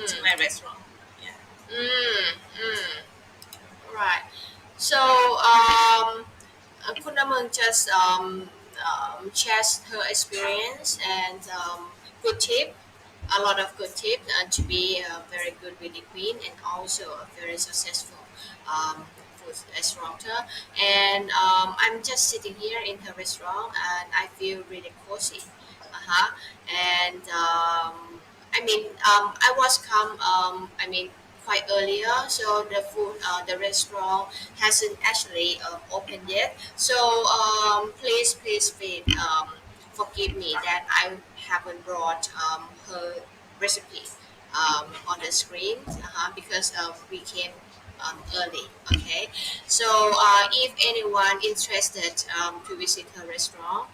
to my restaurant. Yeah. Mm, mm, right. So, Kunamung just shares her experience and good tip, a lot of good tips to be very good with the queen and also a very successful um, food restaurateur, and I'm just sitting here in her restaurant, and I feel really cozy. Uh-huh. And I was come. Quite earlier, so the food, the restaurant hasn't actually opened yet. So please, forgive me that I haven't brought her recipe on the screen because we came early. Okay, so if anyone interested to visit her restaurant,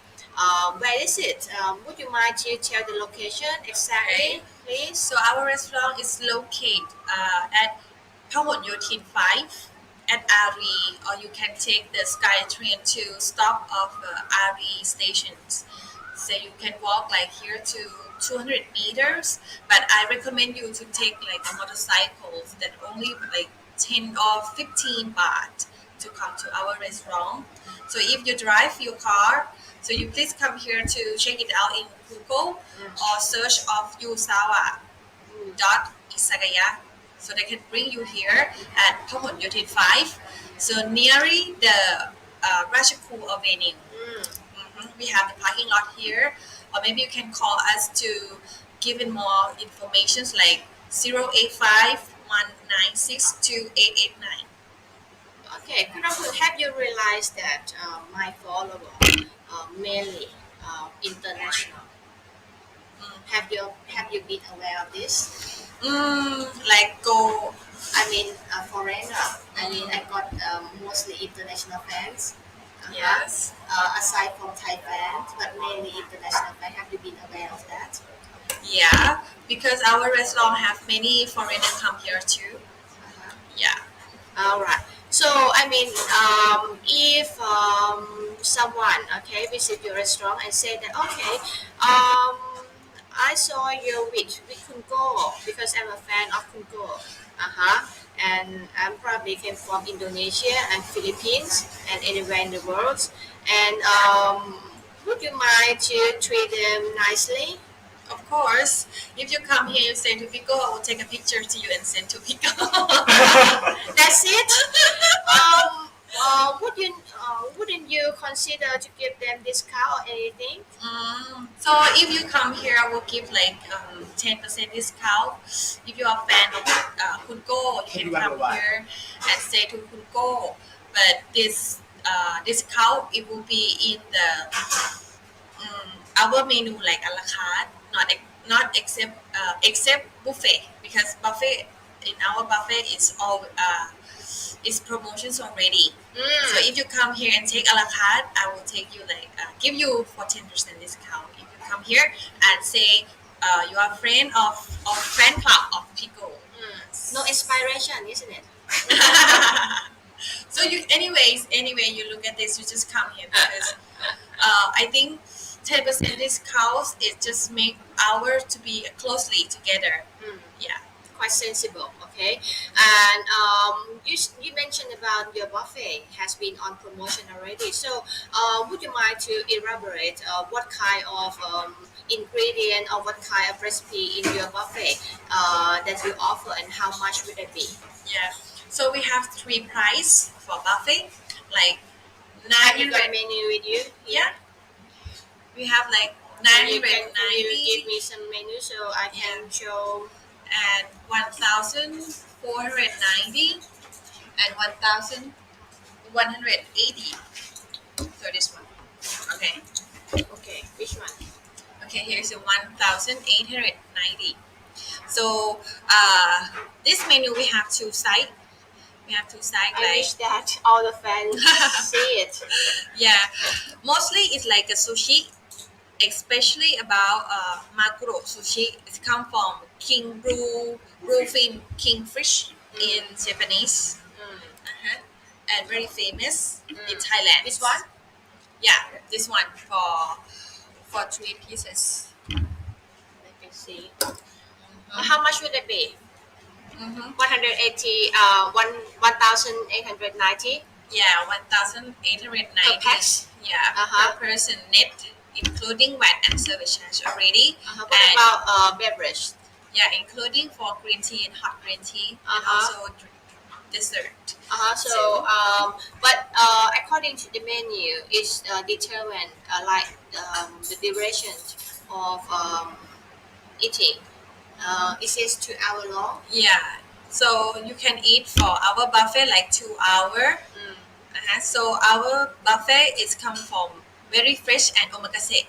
where is it? Would you mind to tell the location exactly, Okay. please? So our restaurant is located at Pahon Yotin 5 at Ari, or you can take the Sky train to stop of Ari stations. So you can walk like here to 200 meters, but I recommend you to take like a motorcycle that only like 10 or 15 baht to come to our restaurant. So if you drive your car, so you please come here to check it out in Google or search of Yusawa Mm. dot Isagaya. So they can bring you here at Pahon Yotin 5. So nearly the Rajaku Avenue. Mm. We have the parking lot here. Or maybe you can call us to give in more information like 085 196 2889. Okay, Kuraput, have you realized that my follower mainly international? Have you been aware of this? Like go. I mean, foreigner. I mean, I got mostly international fans. Yes. Aside from Thai fans, but mainly international fans. Have you been aware of that? Yeah, because our restaurant have many foreigners come here too. Uh-huh. Yeah. All right. So if someone visit your restaurant and say that I saw your we could go because I'm a fan of Kungo. And I'm probably came from Indonesia and Philippines and anywhere in the world. And would you mind to treat them nicely? Of course, if you come here, you say to Pico, I will take a picture to you and send to Pico. That's it. Wouldn't you consider to give them discount or anything? So if you come here, I will give like 10% discount. If you are a fan of Kungo, you can come here and say to Kungo. But this discount, it will be in the our menu like a la carte, not except buffet because buffet in our buffet is all is promotions already. So Mm. if you come here and take a la carte, I will take you like give you for 10% discount if you come here and say you are a friend of fan club of Pico. No inspiration, isn't it? So you anyway you look at this, you just come here because I think 10% discounts it just make our to be closely together. Mm. Yeah. Quite sensible, okay. And you mentioned about your buffet has been on promotion already. So would you mind to elaborate what kind of ingredient or what kind of recipe in your buffet that you offer and how much would it be? Yeah. So we have three price for buffet, like Have you got 900. menu with you? Yeah. We have like Can you give 990 me some menu so I can show? and 1,490 and 1,180. So this one. Okay. Okay, which one? Okay, here's the 1,890. So this menu we have two side. We have two side I like wish that all the fans see it. yeah. Mostly it's like a sushi, especially about maguro sushi. It come from king bluefin kingfish in Japanese. Mm. And very famous in Mm. Thailand. This one? Yeah, this one for three pieces. Let me see. How much would it be? Mm-hmm. 180, 1,890 Yeah, 1,890. per pax. Yeah, Uh-huh. per person net, including VAT and service charge already. What And about beverage? yeah, including for green tea and hot green tea, and Uh-huh. also dessert. So, but according to the menu, it's determined like the duration of eating. It says 2 hour long. Yeah. So you can eat for our buffet like 2 hour. Mm. So our buffet is come from very fresh and omakase.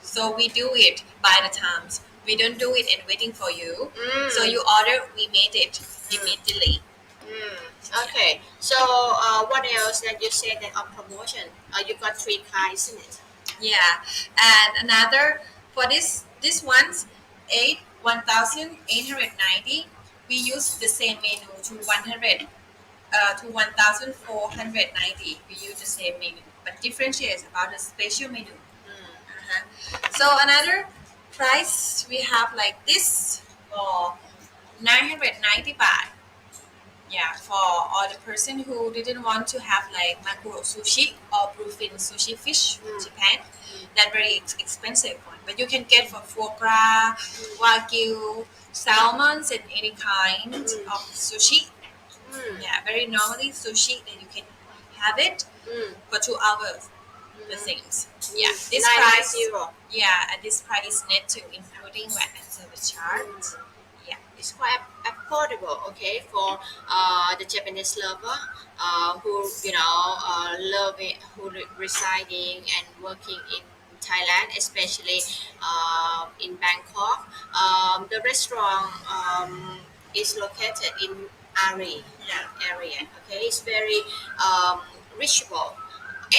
So we do it by the times. We don't do it and waiting for you. So Mm. you order, we made it immediately. Okay. So, what else that you said that on promotion? You got 3 kinds in it. Yeah. And another for this one's 1,890. We use the same menu to 100 to 1,490. We use the same menu, but differentiates about the special menu. So another price we have like this for 990 baht. Yeah, for all the person who didn't want to have like macro sushi or bluefin sushi fish from Japan, that very expensive one. But you can get for foie gras, wagyu, salmons, and any kind of sushi. Yeah, very normally sushi that you can have it for 2 hours. The things. Yeah, this price. 990. Yeah, and this price is net to including VAT and service charge. Yeah. It's quite affordable, okay, for the Japanese lover who love it, who residing and working in Thailand, especially in Bangkok. The restaurant is located in Ari area. Okay, it's very reachable.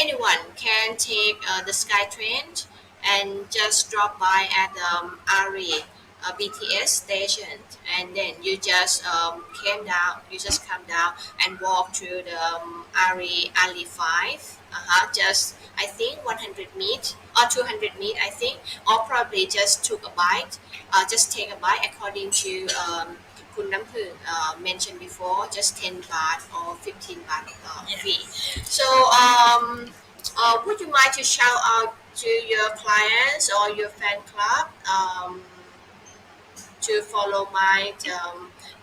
Anyone can take the SkyTrain and just drop by at Ari BTS station, and then you just came down. You just come down and walk through the Ari 5. Just I think 100 meet or 200 meet, I think, or probably just took a bite. Just take a bite according to Kun Namphueng mentioned before, just 10 baht or 15 baht fee. So, would you mind to shout out to your clients or your fan club to follow my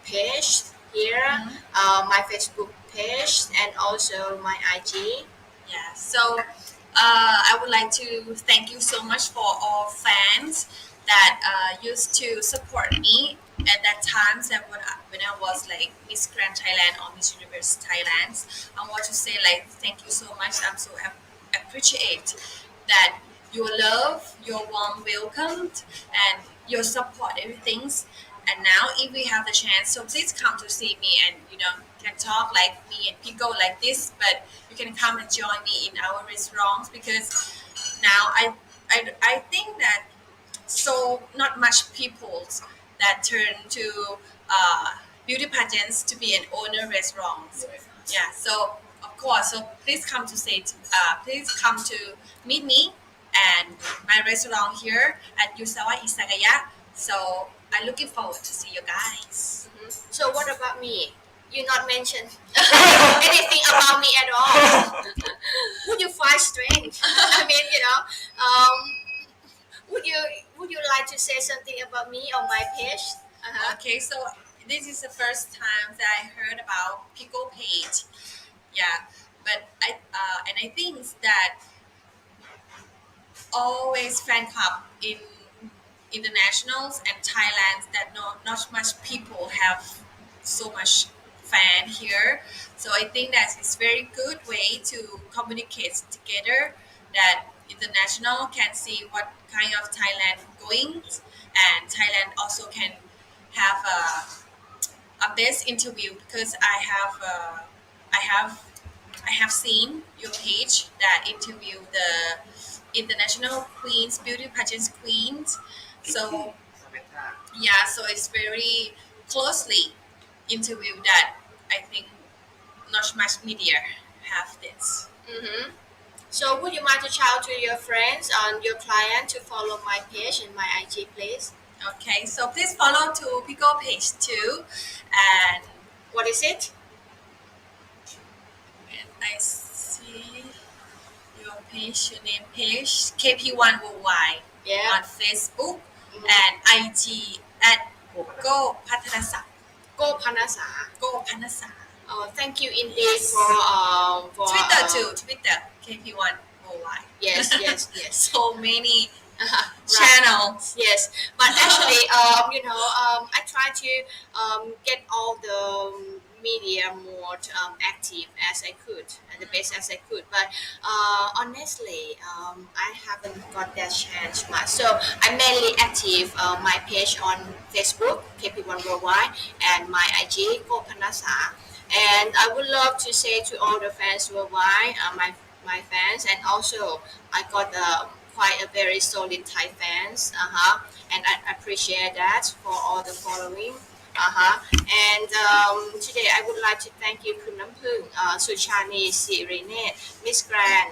page here, my Facebook page, and also my IG? Yeah. So I would like to thank you so much for all fans that used to support me at that time that when I was like Miss Grand Thailand or Miss Universe Thailand. I want to say like thank you so much. I'm so appreciate that your love, your warm welcome, and your support, everything. And now, if we have the chance, so please come to see me and can talk like me and people like this. But you can come and join me in our restaurants because now I think that so not much people that turn to beauty pageants to be an owner restaurants. Yeah, so of course, so please come to please come to meet me and my restaurant here at Yusawa Isagaya. So I'm looking forward to see you guys. So, what about me? You not mention anything about me at all. Would you find strength? I mean, would you like to say something about me on my page? Okay, so this is the first time that I heard about Pickle Page. Yeah, but I think that always fan club in internationals and Thailand that not much people have so much fan here. So I think that it's very good way to communicate together that international can see what kind of Thailand going and Thailand also can have a best interview because I have I have seen your page that interview the international queens, beauty pageants queens. So yeah, so it's very closely interview that I think not much media have this. Mm-hmm. So, would you mind to shout to your friends and your client to follow my page and my IG, please? Okay, so please follow to Pico page too, and What is it? I see your page, your name page, KP1 Worldwide Yeah. on Facebook and IG at Go Patanasa. Go Panasa. Go Panasa. Thank you indeed Yes. for Twitter too. Twitter KP1 Worldwide. yes, yes, yes. So many Right. channels. Yes, but actually, I try to get all the media more active as I could and the best as I could. But honestly, I haven't got that chance much. So I'm mainly active my page on Facebook, KP1 Worldwide, and my IG, Ko Panasa. And I would love to say to all the fans worldwide, my fans, and also I got quite a very solid Thai fans, and I appreciate that for all the following. And today I would like to thank you, Kun Namphueng, Suchani, Sireenet, Miss Grand,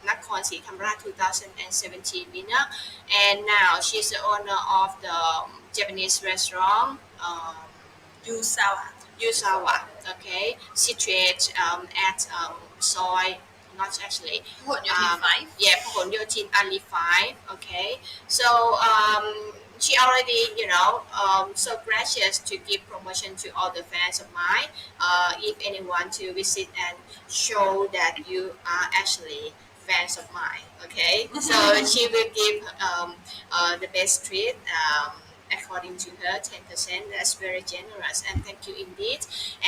Nakorn Thammarat 2017 winner, and now she's the owner of the Japanese restaurant. Yusawa. Yusawa, okay, situated at soy, not actually, Hot Yotin 5. yeah, Pahon Yotin Ali 5, okay. So she already, so gracious to give promotion to all the fans of mine. If anyone to visit and show that you are actually fans of mine, okay. So she will give the best treat. According to her, 10%. That's very generous, and thank you indeed.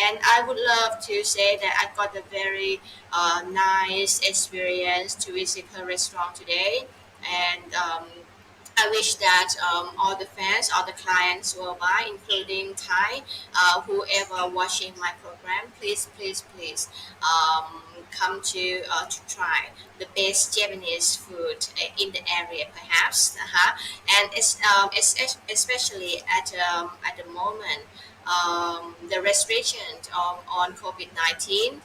And I would love to say that I got a very nice experience to visit her restaurant today, and I wish that all the fans, all the clients worldwide, including Thai, whoever watching my program, please, please, please come to try the best Japanese food in the area, perhaps. And especially at the moment, the restriction on COVID-19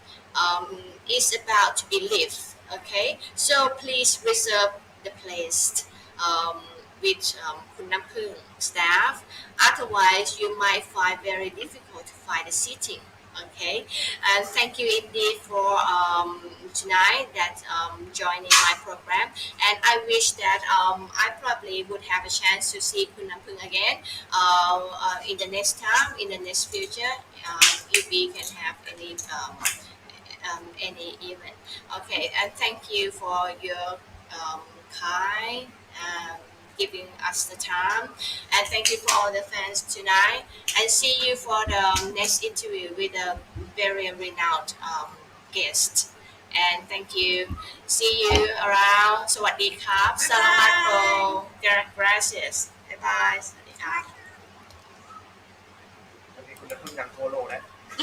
is about to be lifted. Okay, so please reserve the place um, with Kun Namphueng staff. Otherwise, you might find very difficult to find a seating. Okay, and thank you indeed for tonight that joining my program. And I wish that I probably would have a chance to see Kun Namphueng again in the next time, in the next future, if we can have any event. Okay, and thank you for your kind giving us the time, and thank you for all the fans tonight. And see you for the next interview with a very renowned guest. And thank you. See you around. สวัสดีครับ Salamat po. Gracias. Bye bye. สวัสดีครับ ตอนนี้คุณจะพึ่งดังทั่วโลกแล้ว